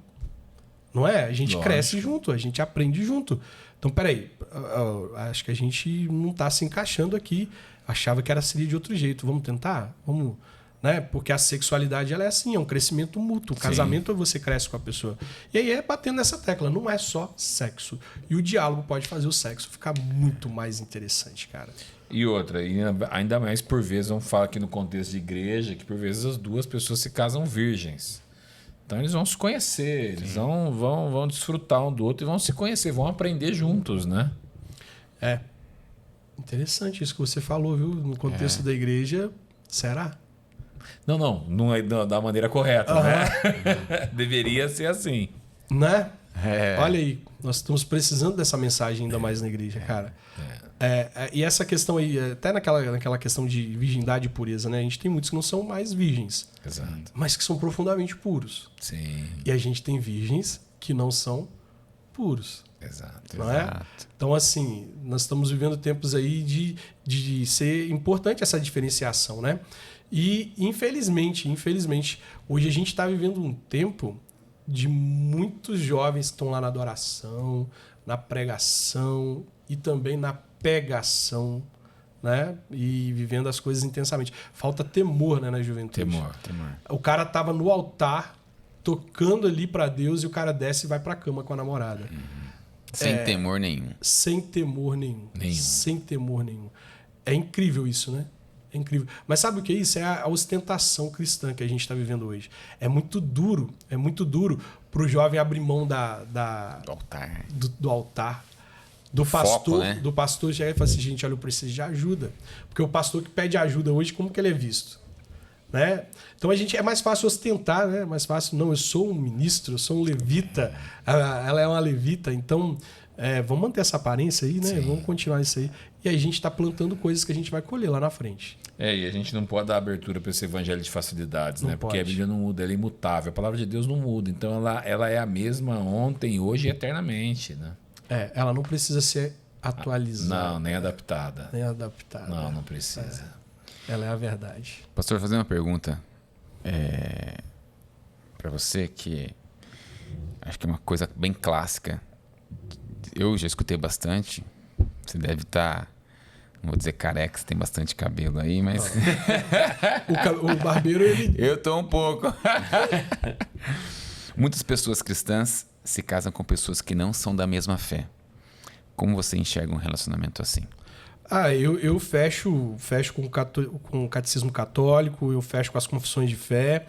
Não é? A gente cresce junto, a gente aprende junto. Então, peraí, acho que a gente não está se encaixando aqui. Achava que seria de outro jeito. Vamos tentar? Vamos... Né? Porque a sexualidade ela é assim, é um crescimento mútuo. O casamento você cresce com a pessoa. E aí é batendo nessa tecla, não é só sexo. E o diálogo pode fazer o sexo ficar muito mais interessante, cara. E outra, e ainda mais por vezes, vamos falar aqui no contexto de igreja, que por vezes as duas pessoas se casam virgens. Então eles vão se conhecer, eles vão desfrutar um do outro e vão se conhecer, vão aprender juntos, né? É. Interessante isso que você falou, viu? No contexto da igreja, será? Não é da maneira correta, né? Deveria ser assim. Né? Olha aí, nós estamos precisando dessa mensagem ainda mais na igreja, cara. E essa questão aí, até naquela questão de virgindade e pureza, né? A gente tem muitos que não são mais virgens. Exato. Mas que são profundamente puros. Sim. E a gente tem virgens que não são puros. Exato. Não é? Então, assim, nós estamos vivendo tempos aí de ser importante essa diferenciação, né? E, infelizmente, hoje a gente está vivendo um tempo de muitos jovens que estão lá na adoração, na pregação e também na pegação, né? E vivendo as coisas intensamente. Falta temor, né, na juventude. Temor. O cara tava no altar, tocando ali para Deus, e o cara desce e vai para a cama com a namorada. Sem temor nenhum. Sem temor nenhum. Sem temor nenhum. É incrível isso, né? É incrível. Mas sabe o que é isso? É a ostentação cristã que a gente está vivendo hoje. É muito duro para o jovem abrir mão Do altar. do altar. Do pastor, Foco, né? do pastor chegar e falar assim, gente, olha, eu preciso de ajuda. Porque o pastor que pede ajuda hoje, como que ele é visto? Né? Então é mais fácil ostentar, né? Mais fácil, não, eu sou um ministro, eu sou um levita, ela é uma levita, então vamos manter essa aparência aí, né? Sim. Vamos continuar isso aí. E aí a gente está plantando coisas que a gente vai colher lá na frente. E a gente não pode dar abertura para esse evangelho de facilidades, né? Porque a Bíblia não muda, ela é imutável, a palavra de Deus não muda, então ela é a mesma ontem, hoje e eternamente, né? Ela não precisa ser atualizada. Não, nem adaptada. Não precisa. Ela é a verdade. Pastor, vou fazer uma pergunta para você que acho que é uma coisa bem clássica. Eu já escutei bastante. Você deve estar, não vou dizer careca, você tem bastante cabelo aí, mas... O barbeiro, ele... Eu tô um pouco. Muitas pessoas cristãs se casam com pessoas que não são da mesma fé. Como você enxerga um relacionamento assim? Eu fecho com o catecismo católico, eu fecho com as confissões de fé.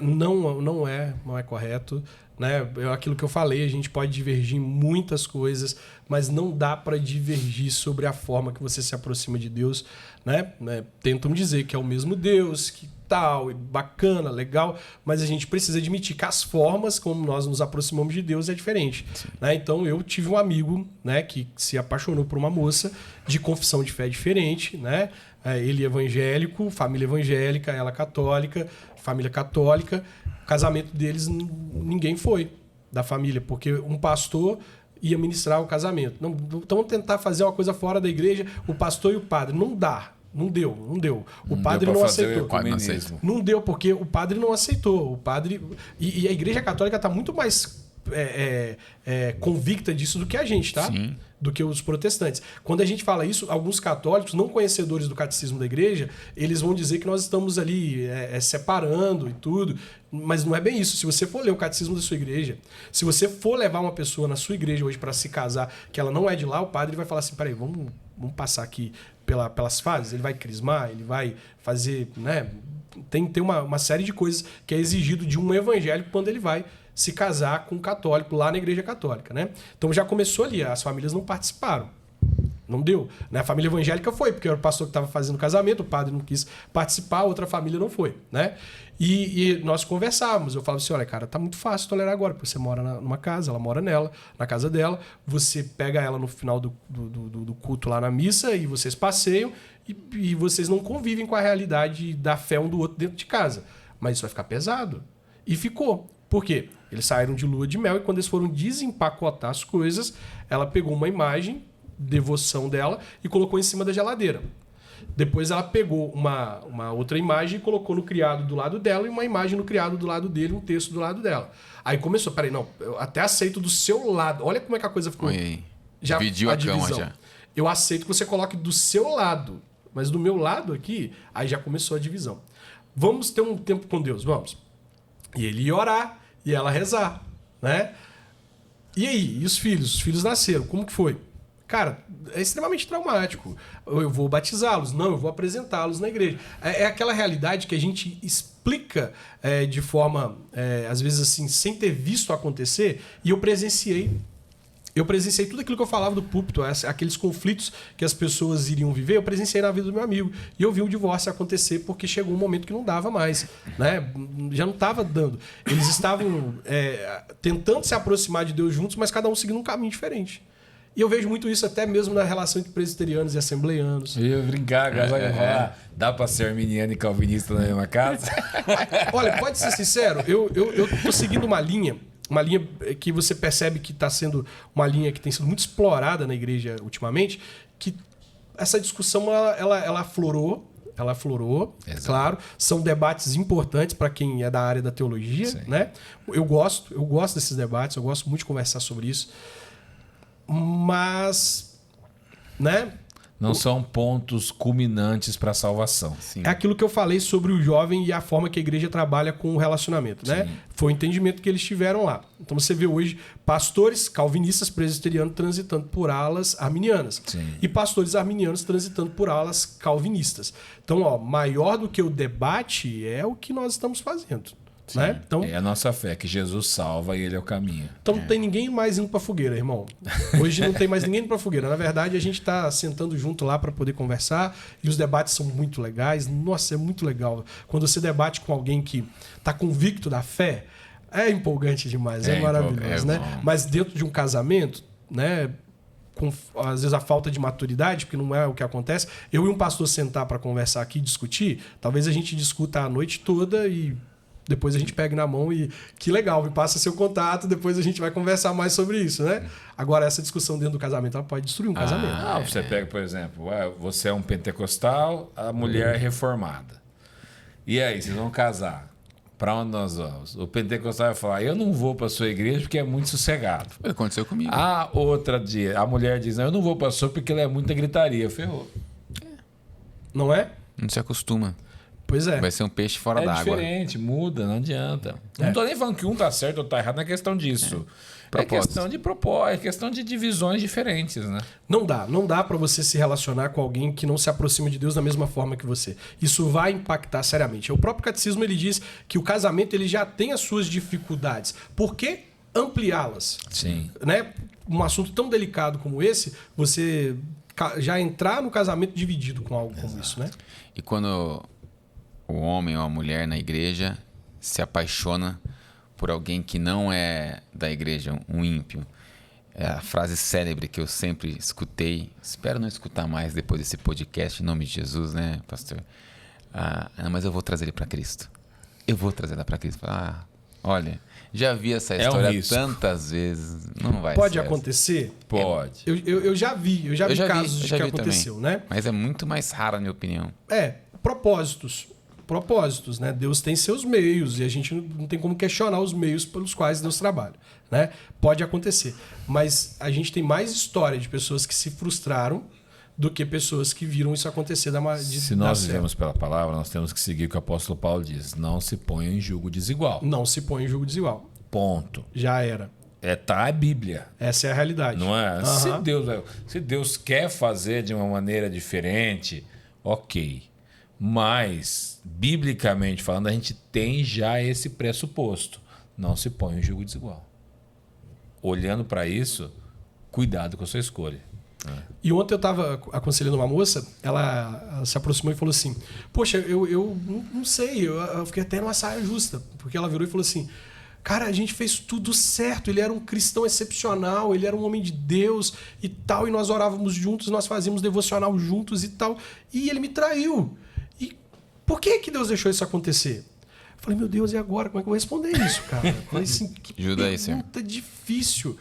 Não é correto. Né? Aquilo que eu falei, a gente pode divergir em muitas coisas, mas não dá para divergir sobre a forma que você se aproxima de Deus. Né? Tentam dizer que é o mesmo Deus, que tal, bacana, legal, mas a gente precisa admitir que as formas como nós nos aproximamos de Deus é diferente. Né? Então eu tive um amigo, né, que se apaixonou por uma moça de confissão de fé diferente, né? Ele evangélico, família evangélica, ela católica, família católica. O casamento deles, ninguém foi da família, porque um pastor ia ministrar o casamento. Não, então vamos tentar fazer uma coisa fora da igreja, o pastor e o padre. Não dá. Não deu. O padre não aceitou. Não deu, porque o padre não aceitou. O padre... E a igreja católica está muito mais convicta disso do que a gente, tá? Sim. Do que os protestantes. Quando a gente fala isso, alguns católicos, não conhecedores do catecismo da igreja, eles vão dizer que nós estamos ali separando e tudo, mas não é bem isso. Se você for ler o catecismo da sua igreja, se você for levar uma pessoa na sua igreja hoje para se casar, que ela não é de lá, o padre vai falar assim, peraí, vamos passar aqui pelas fases, ele vai crismar, ele vai fazer, né? Tem uma série de coisas que é exigido de um evangélico quando ele vai se casar com um católico lá na igreja católica, né? Então já começou ali, as famílias não participaram. Não deu. Né? A família evangélica foi, porque era o pastor que estava fazendo o casamento, o padre não quis participar, a outra família não foi, né? E nós conversávamos, eu falava assim, olha, cara, tá muito fácil tolerar agora, porque você mora numa casa, ela mora na casa dela, você pega ela no final do culto lá na missa e vocês passeiam e vocês não convivem com a realidade da fé um do outro dentro de casa. Mas isso vai ficar pesado. E ficou. Por quê? Eles saíram de lua de mel e quando eles foram desempacotar as coisas, ela pegou uma imagem, devoção dela, e colocou em cima da geladeira. Depois ela pegou uma outra imagem e colocou no criado do lado dela e uma imagem no criado do lado dele, um texto do lado dela. Aí começou, peraí, não, eu até aceito do seu lado. Olha como é que a coisa ficou. Já dividiu a cama já. Eu aceito que você coloque do seu lado, mas do meu lado aqui, aí já começou a divisão. Vamos ter um tempo com Deus, vamos. E ele ia orar e ela rezar, né? E aí, e os filhos? Os filhos nasceram, como que foi? Cara, é extremamente traumático. Eu vou batizá-los, não, eu vou apresentá-los na igreja. É aquela realidade que a gente explica de forma, às vezes assim, sem ter visto acontecer, e eu presenciei tudo aquilo que eu falava do púlpito, aqueles conflitos que as pessoas iriam viver, eu presenciei na vida do meu amigo. E eu vi o divórcio acontecer porque chegou um momento que não dava mais, né? Já não estava dando. Eles estavam tentando se aproximar de Deus juntos, mas cada um seguindo um caminho diferente. E eu vejo muito isso até mesmo na relação entre presbiterianos e assembleianos. Eu ia brincar, dá para ser arminiano e calvinista na mesma casa? Olha, pode ser sincero, eu tô seguindo uma linha que você percebe que está sendo uma linha que tem sido muito explorada na igreja ultimamente, que essa discussão ela aflorou, claro. São debates importantes para quem é da área da teologia, né? Eu gosto desses debates, eu gosto muito de conversar sobre isso. Mas, né? Não são pontos culminantes para a salvação. Sim. É aquilo que eu falei sobre o jovem e a forma que a igreja trabalha com o relacionamento, né? Foi o entendimento que eles tiveram lá. Então você vê hoje pastores calvinistas presbiterianos transitando por alas arminianas. E pastores arminianos transitando por alas calvinistas. Então, maior do que o debate é o que nós estamos fazendo. Né? Então, é a nossa fé, que Jesus salva e ele é o caminho. Então não tem ninguém mais indo pra fogueira, irmão. Hoje não tem mais ninguém indo pra fogueira. Na verdade, a gente tá sentando junto lá para poder conversar e os debates são muito legais. Nossa, é muito legal. Quando você debate com alguém que tá convicto da fé, é empolgante demais, é maravilhoso, né? Bom. Mas dentro de um casamento, né? Com, às vezes a falta de maturidade, porque não é o que acontece. Eu e um pastor sentar para conversar aqui e discutir, talvez a gente discuta a noite toda e depois a gente pega na mão e que legal, me passa seu contato, depois a gente vai conversar mais sobre isso, né? Agora, essa discussão dentro do casamento, ela pode destruir um casamento. Você pega, por exemplo, você é um pentecostal, a mulher é reformada. E aí, vocês vão casar? Para onde nós vamos? O pentecostal vai falar, eu não vou para sua igreja porque é muito sossegado. Aconteceu comigo. A mulher diz, não, eu não vou para a sua porque ela é muita gritaria. Ferrou. Não é? Não se acostuma. Pois é. Vai ser um peixe fora d'água. É diferente, muda, não adianta. Não tô nem falando que um tá certo ou tá errado, não é questão disso. É questão de propósito, é questão de divisões diferentes, né? Não dá para você se relacionar com alguém que não se aproxima de Deus da mesma forma que você. Isso vai impactar seriamente. O próprio catecismo ele diz que o casamento ele já tem as suas dificuldades. Por que ampliá-las? Sim. Né? Um assunto tão delicado como esse, você já entrar no casamento dividido com algo como isso, né? E quando o homem ou a mulher na igreja se apaixona por alguém que não é da igreja, um ímpio. É a frase célebre que eu sempre escutei, espero não escutar mais depois desse podcast, em nome de Jesus, né, pastor? Mas eu vou trazer ele para Cristo. Eu vou trazer ela para Cristo. Olha, já vi essa história tantas vezes, não vai Pode ser acontecer? Pode. Eu já vi casos de que aconteceu, também, né? Mas é muito mais raro, na minha opinião. Propósitos, né? Deus tem seus meios e a gente não tem como questionar os meios pelos quais Deus trabalha, né? Pode acontecer, mas a gente tem mais história de pessoas que se frustraram do que pessoas que viram isso acontecer Se nós vivemos pela palavra, nós temos que seguir o que o apóstolo Paulo diz: não se ponha em julgo desigual. Não se põe em julgo desigual. Ponto. Já era. Tá a Bíblia. Essa é a realidade. Não é? Se Deus quer fazer de uma maneira diferente, ok. Mas, biblicamente falando, a gente tem já esse pressuposto. Não se põe em julgo desigual. Olhando para isso, cuidado com a sua escolha. E ontem eu estava aconselhando uma moça, ela se aproximou e falou assim, poxa, eu não sei, eu fiquei até numa saia justa, porque ela virou e falou assim, cara, a gente fez tudo certo, ele era um cristão excepcional, ele era um homem de Deus e tal, e nós orávamos juntos, nós fazíamos devocional juntos e tal, e ele me traiu. E por que Deus deixou isso acontecer? Eu falei, meu Deus, e agora? Como é que eu vou responder isso, cara? Eu falei assim, que pergunta difícil.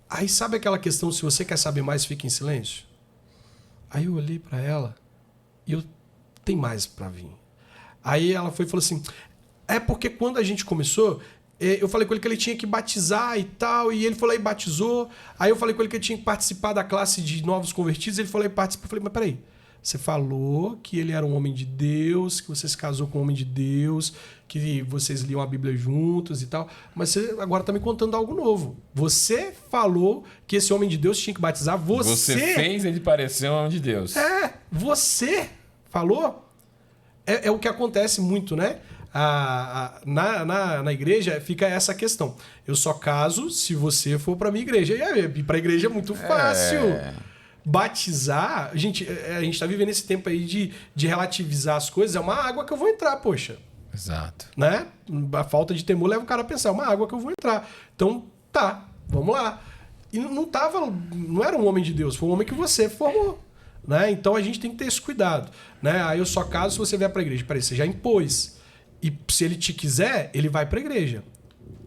Aí sabe aquela questão, se você quer saber mais, fica em silêncio? Aí eu olhei para ela e tem mais para vir. Aí ela foi e falou assim, é porque quando a gente começou, eu falei com ele que ele tinha que batizar e tal, e ele foi lá e batizou. Aí eu falei com ele que ele tinha que participar da classe de novos convertidos, ele foi lá e participou. Eu falei, mas peraí, Você falou que ele era um homem de Deus, que você se casou com um homem de Deus, que vocês liam a Bíblia juntos e tal. Mas você agora está me contando algo novo. Você falou que esse homem de Deus tinha que batizar. Você fez ele parecer um homem de Deus. Você falou. É o que acontece muito, né? Na igreja fica essa questão. Eu só caso se você for para minha igreja. E para a igreja é muito fácil. Batizar, a gente tá vivendo esse tempo aí de relativizar as coisas. É uma água que eu vou entrar, poxa. Exato. Né? A falta de temor leva o cara a pensar, é uma água que eu vou entrar. Então, tá, vamos lá. E não era um homem de Deus, foi um homem que você formou. Né? Então a gente tem que ter esse cuidado. Né? Aí eu só caso se você vier para a igreja. Peraí, você já impôs. E se ele te quiser, ele vai para a igreja.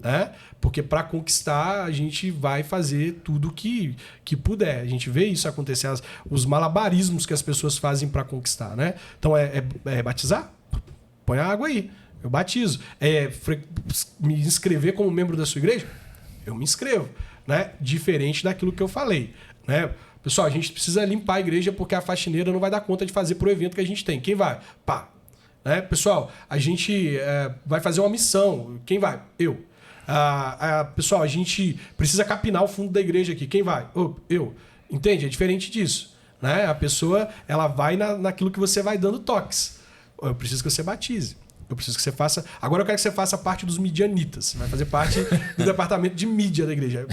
Né? Porque para conquistar a gente vai fazer tudo que puder. A gente vê isso acontecer, os malabarismos que as pessoas fazem para conquistar. Né? Então é batizar? Põe a água aí. Eu batizo. Me inscrever como membro da sua igreja? Eu me inscrevo. Né? Diferente daquilo que eu falei. Né? Pessoal, a gente precisa limpar a igreja porque a faxineira não vai dar conta de fazer pro evento que a gente tem. Quem vai? Pá. Né? Pessoal, a gente vai fazer uma missão. Quem vai? Eu. Pessoal, a gente precisa capinar o fundo da igreja aqui. Quem vai? Eu. Entende? É diferente disso. Né? A pessoa ela vai naquilo que você vai dando toques. Eu preciso que você batize. Eu preciso que você faça... Agora eu quero que você faça parte dos midianitas. Você vai fazer parte do departamento de mídia da igreja.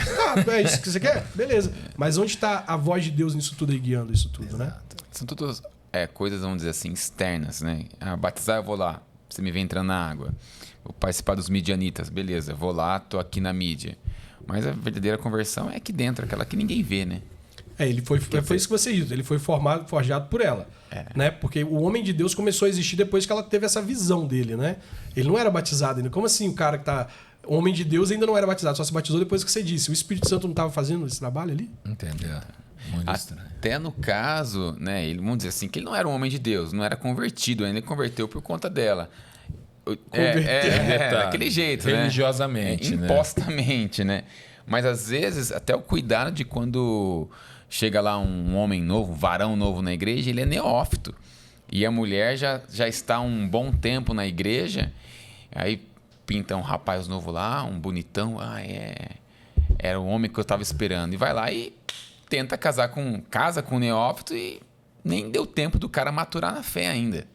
É isso que você quer? Beleza. Mas onde está a voz de Deus nisso tudo aí, guiando isso tudo, né? São todas coisas, vamos dizer assim, externas, né? Batizar, eu vou lá. Você me vê entrando na água. Vou participar dos midianitas. Beleza, vou lá, tô aqui na mídia. Mas a verdadeira conversão é aqui dentro, aquela que ninguém vê, né? Foi isso que você disse. Ele foi forjado por ela. Né? Porque o homem de Deus começou a existir depois que ela teve essa visão dele, né? Ele não era batizado ainda. Como assim o cara que tá... O homem de Deus ainda não era batizado, só se batizou depois que você disse. O Espírito Santo não estava fazendo esse trabalho ali? Entendeu? Muito estranho. Até no caso, né? Vamos dizer assim, que ele não era um homem de Deus, não era convertido ainda, ele converteu por conta dela. Daquele jeito, religiosamente, né? Impostamente, né? Mas às vezes, até o cuidado de quando chega lá um homem novo, um varão novo na igreja, ele é neófito. E a mulher já está um bom tempo na igreja, aí pinta um rapaz novo lá, um bonitão, era o homem que eu estava esperando. E vai lá e tenta casa com o neófito e nem deu tempo do cara maturar na fé ainda.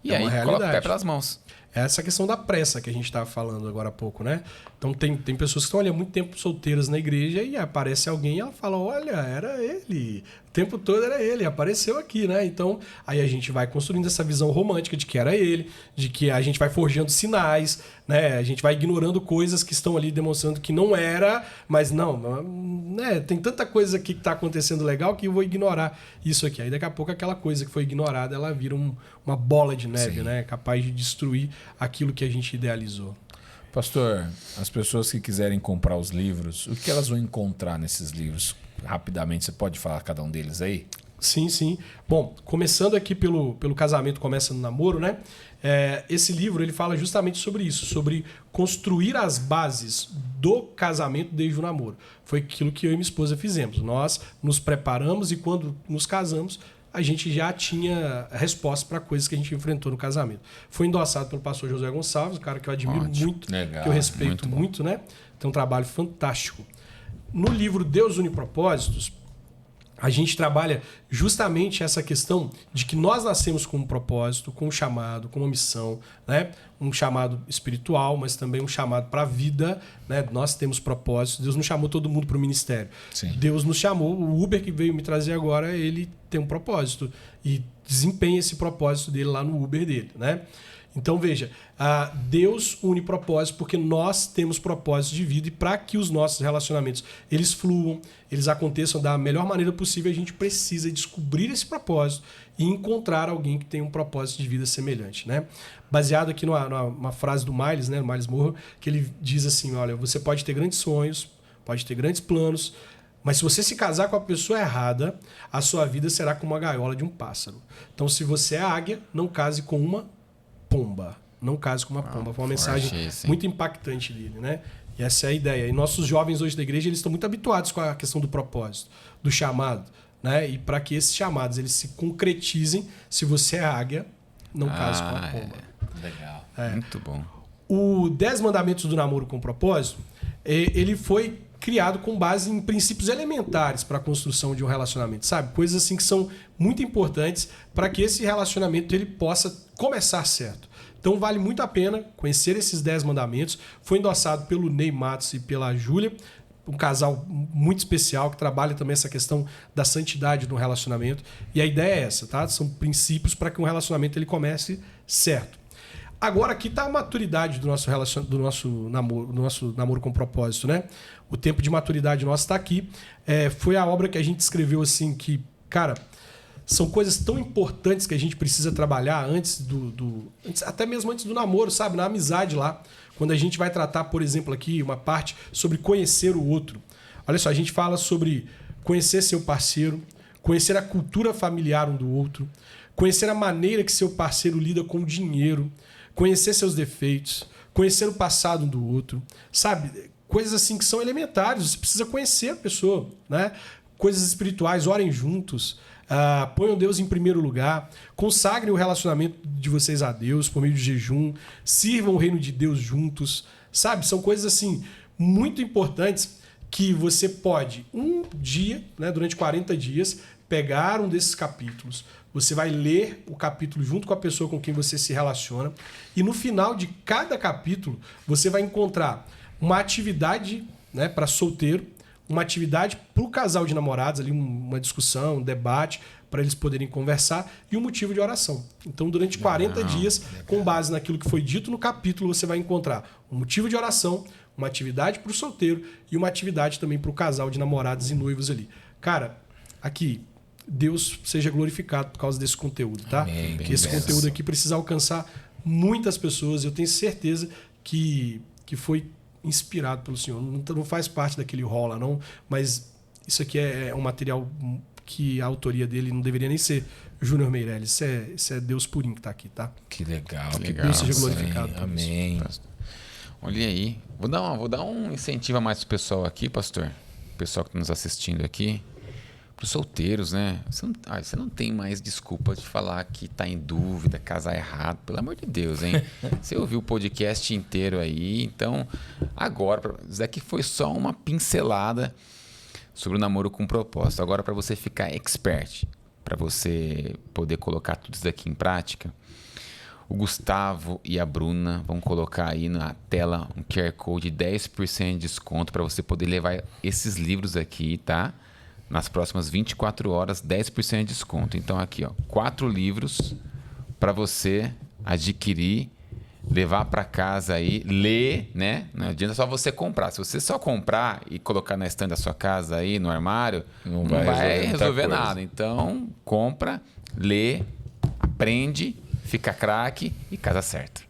E aí coloca o pé pelas mãos. É essa questão da pressa que a gente estava falando agora há pouco, né? Então tem pessoas que estão há muito tempo solteiras na igreja e aparece alguém e ela fala, olha, era ele. O tempo todo era ele, apareceu aqui, né? Então aí a gente vai construindo essa visão romântica de que era ele, de que a gente vai forjando sinais, né? A gente vai ignorando coisas que estão ali demonstrando que não era, mas não, né? Tem tanta coisa aqui que está acontecendo legal que eu vou ignorar isso aqui. Aí daqui a pouco aquela coisa que foi ignorada, ela vira uma bola de neve, né? Capaz de destruir aquilo que a gente idealizou. Pastor, as pessoas que quiserem comprar os livros, o que elas vão encontrar nesses livros? Rapidamente, você pode falar cada um deles aí? Sim, sim. Bom, começando aqui pelo Casamento Começa no Namoro, né? Esse livro ele fala justamente sobre isso, sobre construir as bases do casamento desde o namoro. Foi aquilo que eu e minha esposa fizemos. Nós nos preparamos e quando nos casamos, a gente já tinha resposta para coisas que a gente enfrentou no casamento. Foi endossado pelo pastor José Gonçalves, um cara que eu admiro muito, legal, que eu respeito muito, né? Tem um trabalho fantástico. No livro Deus Une Propósitos, a gente trabalha justamente essa questão de que nós nascemos com um propósito, com um chamado, com uma missão, né? Um chamado espiritual, mas também um chamado para a vida, né? Nós temos propósitos. Deus não chamou todo mundo para o ministério. Sim. Deus nos chamou. O Uber que veio me trazer agora, ele tem um propósito e desempenha esse propósito dele lá no Uber dele, né? Então, veja, Deus une propósitos porque nós temos propósitos de vida e para que os nossos relacionamentos eles fluam, eles aconteçam da melhor maneira possível, a gente precisa descobrir esse propósito e encontrar alguém que tem um propósito de vida semelhante, né? Baseado aqui numa frase do Miles, né, Miles Monroe, que ele diz assim, olha, você pode ter grandes sonhos, pode ter grandes planos, mas se você se casar com a pessoa errada, a sua vida será como a gaiola de um pássaro. Então, se você é águia, não case com uma pomba. Não case com uma pomba. Foi uma mensagem muito impactante dele, né? E essa é a ideia. E nossos jovens hoje da igreja, eles estão muito habituados com a questão do propósito, do chamado, né? E para que esses chamados eles se concretizem, se você é águia, não case com a pomba. Legal. Muito bom. O 10 Mandamentos do Namoro com Propósito, ele foi criado com base em princípios elementares para a construção de um relacionamento, sabe? Coisas assim que são muito importantes para que esse relacionamento ele possa começar certo. Então vale muito a pena conhecer esses 10 mandamentos. Foi endossado pelo Ney Matos e pela Júlia, um casal muito especial que trabalha também essa questão da santidade no relacionamento. E a ideia é essa, tá? São princípios para que um relacionamento ele comece certo. Agora aqui está a maturidade do nosso namoro com propósito, né? O tempo de maturidade nosso está aqui. Foi a obra que a gente escreveu assim que, cara, são coisas tão importantes que a gente precisa trabalhar antes até mesmo antes do namoro, sabe? Na amizade lá. Quando a gente vai tratar, por exemplo, aqui uma parte sobre conhecer o outro. Olha só, a gente fala sobre conhecer seu parceiro, conhecer a cultura familiar um do outro, conhecer a maneira que seu parceiro lida com o dinheiro, conhecer seus defeitos, conhecer o passado um do outro, sabe? Coisas assim que são elementares, você precisa conhecer a pessoa, né? Coisas espirituais, orem juntos, ponham Deus em primeiro lugar, consagrem o relacionamento de vocês a Deus por meio de jejum, sirvam o reino de Deus juntos, sabe? São coisas assim muito importantes que você pode, um dia, né, durante 40 dias, pegar um desses capítulos, você vai ler o capítulo junto com a pessoa com quem você se relaciona e no final de cada capítulo você vai encontrar uma atividade, né, para solteiro, uma atividade para o casal de namorados, ali uma discussão, um debate, para eles poderem conversar e um motivo de oração. Então, durante 40 dias, com base naquilo que foi dito no capítulo, você vai encontrar um motivo de oração, uma atividade para o solteiro e uma atividade também para o casal de namorados e noivos ali. Cara, aqui, Deus seja glorificado por causa desse conteúdo, tá? Amém, que esse conteúdo aqui precisa alcançar muitas pessoas. Eu tenho certeza que foi inspirado pelo Senhor. Não faz parte daquele rola, não, mas isso aqui é um material que a autoria dele não deveria nem ser Júnior Meirelles. Isso é Deus purinho que está aqui, tá? Que legal. Que Deus seja glorificado. Amém. Olha aí. Vou dar um incentivo a mais pro pessoal aqui, pastor. O pessoal que está nos assistindo aqui. Para os solteiros, né? Você não tem mais desculpa de falar que tá em dúvida, casar errado. Pelo amor de Deus, hein? Você ouviu o podcast inteiro aí. Então, agora, isso daqui foi só uma pincelada sobre o namoro com propósito. Agora, para você ficar expert, para você poder colocar tudo isso daqui em prática, o Gustavo e a Bruna vão colocar aí na tela um QR Code de 10% de desconto para você poder levar esses livros aqui, tá? Nas próximas 24 horas, 10% de desconto. Então aqui, ó, 4 livros para você adquirir, levar para casa aí, ler, né? Não adianta só você comprar. Se você só comprar e colocar na estante da sua casa aí, no armário, não vai resolver nada. Então, compra, lê, aprende, fica craque e casa certa.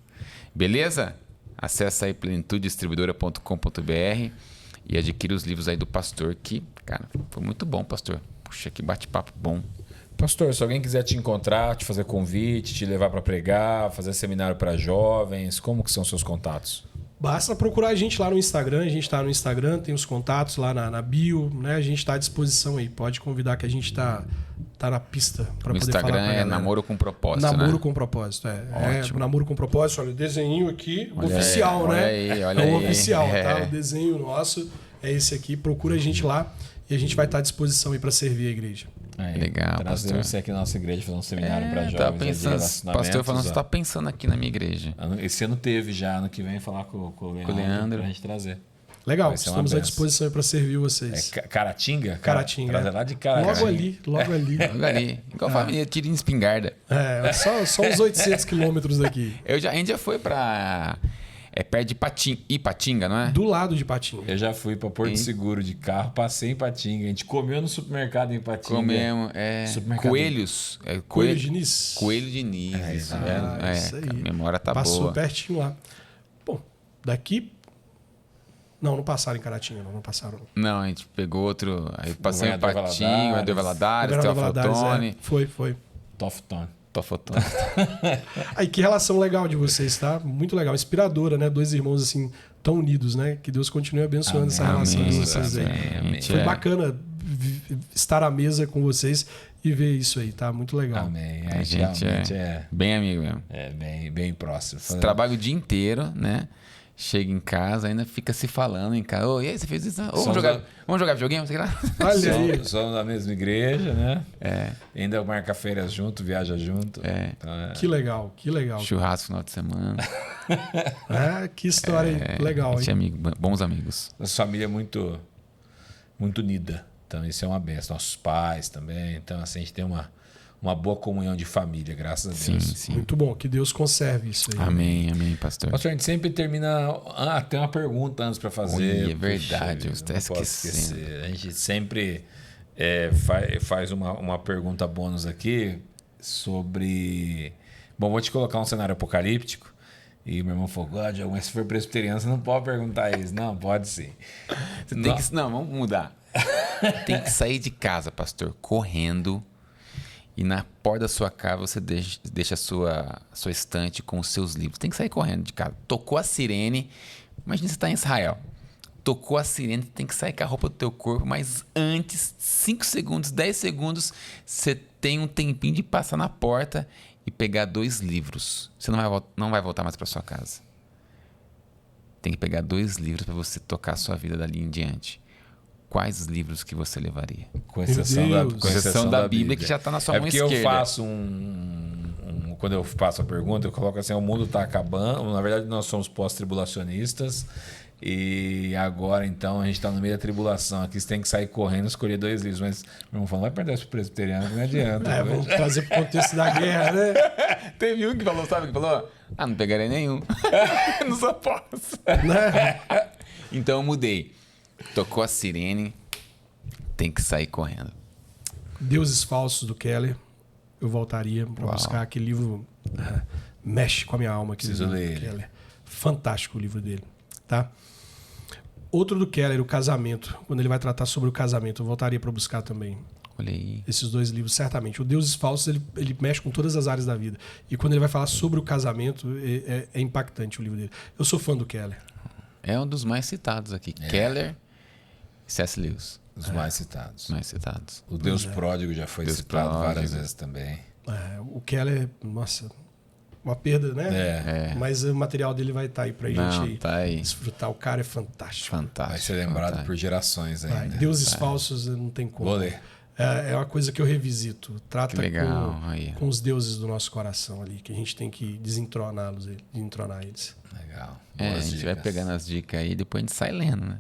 Beleza? Acesse aí plenitudedistribuidora.com.br e adquire os livros aí do pastor que, cara, foi muito bom, pastor. Puxa, que bate-papo bom. Pastor, se alguém quiser te encontrar, te fazer convite, te levar para pregar, fazer seminário para jovens, como que são seus contatos? Basta procurar a gente lá no Instagram. A gente está no Instagram, tem os contatos lá na bio, né? A gente está à disposição aí. Pode convidar que a gente tá na pista para poder falar. O Instagram é Namoro com Propósito, Namoro né? com Propósito, Ótimo. Namoro com Propósito. Olha, o desenho aqui, Olha oficial, aí, né? olha é o aí. oficial, tá? O desenho nosso é esse aqui. Procura a gente lá e a gente vai estar à disposição aí para servir a igreja. Aí, legal, trazer pastor. você aqui na nossa igreja, fazer um seminário para jovens. Tá de pensando, relacionamentos, pastor falando, ó. você tá pensando aqui na minha igreja. Esse ano teve já, ano que vem falar com o Leandro pra gente trazer. Legal, Vai ser uma estamos à benção. disposição para servir vocês. Caratinga? Caratinga. Trazer lá de Caratinga. Logo ali. Logo ali. Igual a família tira em espingarda. Só uns 800 quilômetros daqui. A gente já foi pra... É perto de Ipatinga, não é? Do lado de Patinga. Eu já fui para Porto Seguro de carro, passei em Patinga. A gente comeu no supermercado em Patinga. Comemos. Supermercado. Coelhos. Coelho Diniz. Coelho Diniz. Isso aí. A memória tá Passou boa. pertinho lá. Bom, daqui... Não passaram em Caratinga, não passaram. Não, a gente pegou outro... Aí passei em Governador Patinga, Governador Valadares, Teofotone. Foi. Tofotone. Aí, que relação legal de vocês, tá? Muito legal, inspiradora, né? 2 irmãos assim, tão unidos, né? Que Deus continue abençoando essa relação de vocês aí. Amém. Foi bacana estar à mesa com vocês e ver isso aí, tá? Muito legal. Amém. A gente é bem amigo mesmo. É bem próximo. Você trabalha o dia inteiro, né? Chega em casa, ainda fica se falando em casa. E aí, você fez isso? Vamos jogar videogame? Sei lá. Olha aí. Somos da mesma igreja, né? Ainda marca férias junto, viaja junto. Então, Que legal. Churrasco no final de semana. Que história legal, hein? Bons amigos. Nossa família é muito unida. Então, isso é uma benção. Nossos pais também. Então, assim, a gente tem uma boa comunhão de família, graças a Deus. Sim. Muito bom. Que Deus conserve isso aí. Amém, pastor. Pastor, a gente sempre termina... tem uma pergunta antes para fazer. É verdade, eu até esqueci. A gente sempre faz uma pergunta bônus aqui sobre... Bom, vou te colocar um cenário apocalíptico. E meu irmão falou, mas se for presbiteriano, você não pode perguntar isso. Não, pode sim. Não, vamos mudar. Tem que sair de casa, pastor, correndo... E na porta da sua casa você deixa a sua estante com os seus livros. Tem que sair correndo de casa. Tocou a sirene. Imagina você está em Israel. Tocou a sirene, tem que sair com a roupa do teu corpo. Mas antes, 5 segundos, 10 segundos, você tem um tempinho de passar na porta e pegar 2 livros. Você não vai voltar mais para sua casa. Tem que pegar 2 livros para você tocar a sua vida dali em diante. Quais livros que você levaria? Com exceção da Bíblia, que já está na sua mão esquerda. Eu faço quando eu faço a pergunta, eu coloco assim, o mundo está acabando. Na verdade, nós somos pós-tribulacionistas. E agora, então, a gente está no meio da tribulação. Aqui você tem que sair correndo e escolher 2 livros. Mas, meu irmão falou, vai perder isso pro presbiteriano, não adianta. Vamos trazer para o contexto da guerra, né? Teve um que falou, sabe o que falou? Não pegarei nenhum. Não só posso. Então eu mudei. Tocou a sirene, tem que sair correndo. Deuses Falsos, do Keller. Eu voltaria para buscar aquele livro. Mexe com a minha alma. Preciso ler ele. Keller. Fantástico o livro dele. Tá? Outro do Keller, O Casamento. Quando ele vai tratar sobre o casamento, eu voltaria para buscar também. Olha aí. Esses 2 livros, certamente. O Deuses Falsos, ele mexe com todas as áreas da vida. E quando ele vai falar sobre o casamento, é impactante o livro dele. Eu sou fã do Keller. É um dos mais citados aqui. Keller... C.S. Lewis. Os mais citados. O Deus Pródigo já foi citado várias vezes também. O Keller, nossa, uma perda, né? Mas o material dele vai estar aí pra gente desfrutar. O cara é fantástico. Vai ser lembrado por gerações ainda. Deuses Falsos não tem como. Vou ler. É uma coisa que eu revisito. Trata com os deuses do nosso coração ali, que a gente tem que desentronar eles. Legal. A gente vai pegando as dicas aí e depois a gente sai lendo, né?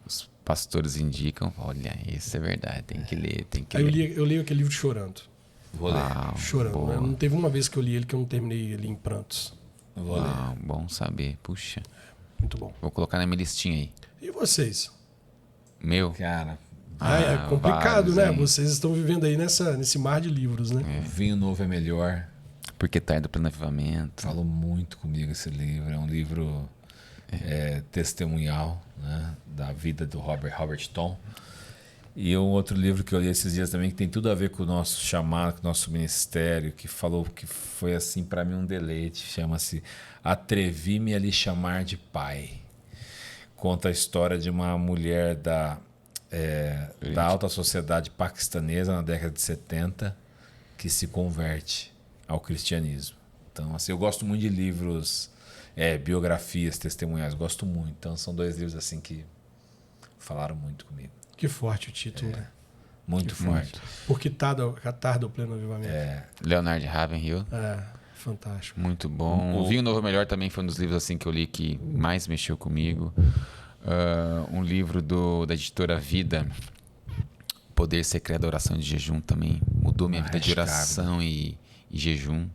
Os pastores indicam, olha, isso é verdade, tem que ler, Eu leio aquele livro chorando. Vou ler. Chorando. Não teve uma vez que eu li ele que eu não terminei ele em prantos. Vou ler. Bom saber. Puxa. Muito bom. Vou colocar na minha listinha aí. E vocês? Meu? Cara... é complicado, né? Vocês estão vivendo aí nesse mar de livros, né? Vinho Novo é Melhor. Porque tarde do pleno avivamento. Falou muito comigo esse livro. É um livro testemunhal, né, da vida do Robert Tom. E um outro livro que eu li esses dias também, que tem tudo a ver com o nosso chamado, com o nosso ministério, que falou que foi assim para mim um deleite. Chama-se Atrevi-me a lhe chamar de pai. Conta a história de uma mulher da alta sociedade paquistanesa na década de 70 que se converte ao cristianismo. Então, assim, eu gosto muito de livros, biografias, testemunhais, gosto muito. Então, são 2 livros assim que falaram muito comigo. Que forte o título, né? Muito forte. Porque tarda o pleno avivamento. Leonard Ravenhill. Fantástico. Muito bom. O Vinho Novo é Melhor também foi um dos livros assim que eu li que mais mexeu comigo. Um livro da editora Vida, Poder, Secreto da Oração e de Jejum, também mudou minha vida de oração e jejum.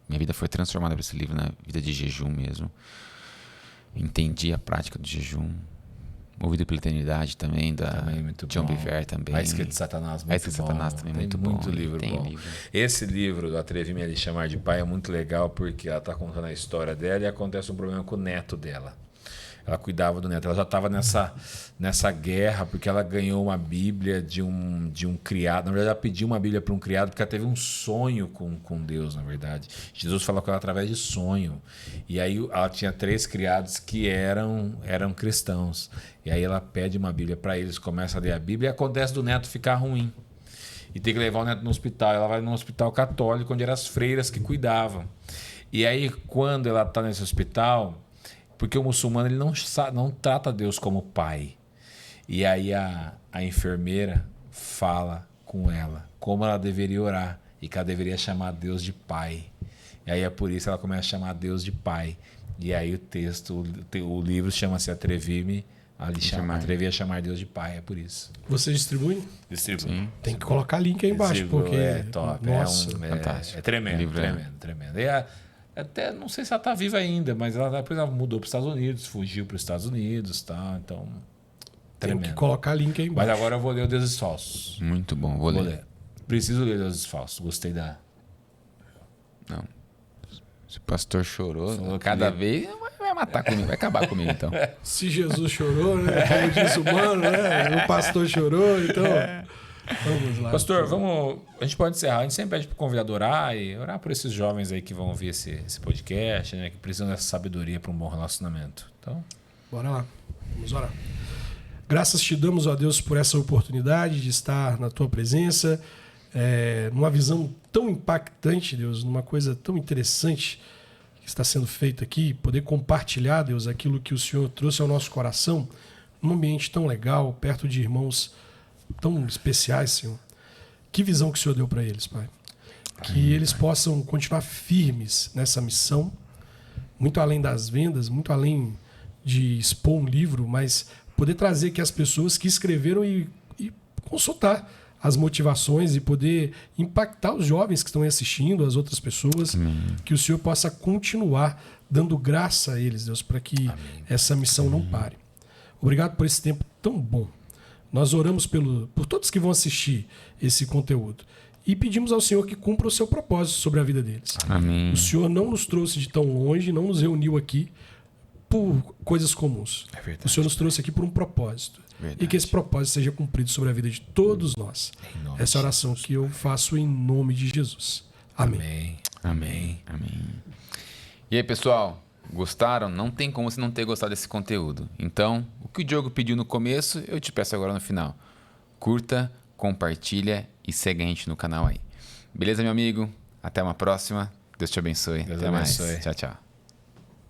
Minha vida foi transformada por esse livro, na vida de jejum mesmo. Entendi a prática do jejum. Movido pela Eternidade também, da John Bevere também. A Isca de Satanás, muito bom. Muito bom. Muito livro bom. Esse livro, do Atrevi-me a lhe chamar de pai, é muito legal porque ela está contando a história dela e acontece um problema com o neto dela. ela cuidava do neto. Ela já estava nessa guerra, porque ela ganhou uma Bíblia de um criado. Na verdade, ela pediu uma Bíblia para um criado, porque ela teve um sonho com Deus, na verdade. Jesus falou com ela através de sonho. E aí ela tinha 3 criados que eram cristãos. E aí ela pede uma Bíblia para eles, começa a ler a Bíblia e acontece do neto ficar ruim. E tem que levar o neto no hospital. Ela vai no hospital católico, onde eram as freiras que cuidavam. E aí, quando ela está nesse hospital, porque o muçulmano ele não trata Deus como pai. E aí a enfermeira fala com ela como ela deveria orar e que ela deveria chamar Deus de pai. E aí é por isso que ela começa a chamar Deus de pai. E aí o livro chama-se Atrevi-me a chamar Deus de pai, é por isso. Você distribui? Distribui. Sim. Tem que colocar link aí embaixo, porque é top. Nossa, fantástico. É tremendo. E até não sei se ela está viva ainda, mas depois ela mudou para os Estados Unidos, fugiu para os Estados Unidos, tá? Então, tem que colocar link aí embaixo. Mas agora eu vou ler o Deuses Falsos. Muito bom, vou ler. Preciso ler Deuses Falsos. Gostei da... Não. Se o pastor chorou, cada vez vai matar comigo, vai acabar comigo então. Se Jesus chorou, né? Como diz o mano, né? O pastor chorou, então... Vamos lá. Pastor, a gente pode encerrar. A gente sempre pede para o convidado orar e orar por esses jovens aí que vão ouvir esse podcast, né? Que precisam dessa sabedoria para um bom relacionamento. Então, bora lá. Vamos orar. Graças te damos, ó Deus, por essa oportunidade de estar na tua presença, numa visão tão impactante, Deus, numa coisa tão interessante que está sendo feita aqui, poder compartilhar, Deus, aquilo que o Senhor trouxe ao nosso coração, num ambiente tão legal, perto de irmãos tão especiais, Senhor. Que visão que o Senhor deu para eles, Pai. Que eles possam continuar firmes nessa missão, muito além das vendas, muito além de expor um livro, mas poder trazer aqui as pessoas que escreveram e consultar as motivações e poder impactar os jovens que estão aí assistindo, as outras pessoas, que o Senhor possa continuar dando graça a eles, Deus, para que essa missão não pare. Obrigado por esse tempo tão bom. Nós oramos por todos que vão assistir esse conteúdo e pedimos ao Senhor que cumpra o seu propósito sobre a vida deles. Amém. O Senhor não nos trouxe de tão longe, não nos reuniu aqui por coisas comuns. O Senhor nos trouxe aqui por um propósito. E que esse propósito seja cumprido sobre a vida de todos nós. Essa oração que eu faço em nome de Jesus. Amém. Amém. Amém. E aí, pessoal? Gostaram? Não tem como você não ter gostado desse conteúdo. Então, o que o Diogo pediu no começo, eu te peço agora no final. Curta, compartilha e segue a gente no canal aí. Beleza, meu amigo? Até uma próxima. Deus te abençoe. Deus Até abençoe. mais. Tchau, tchau.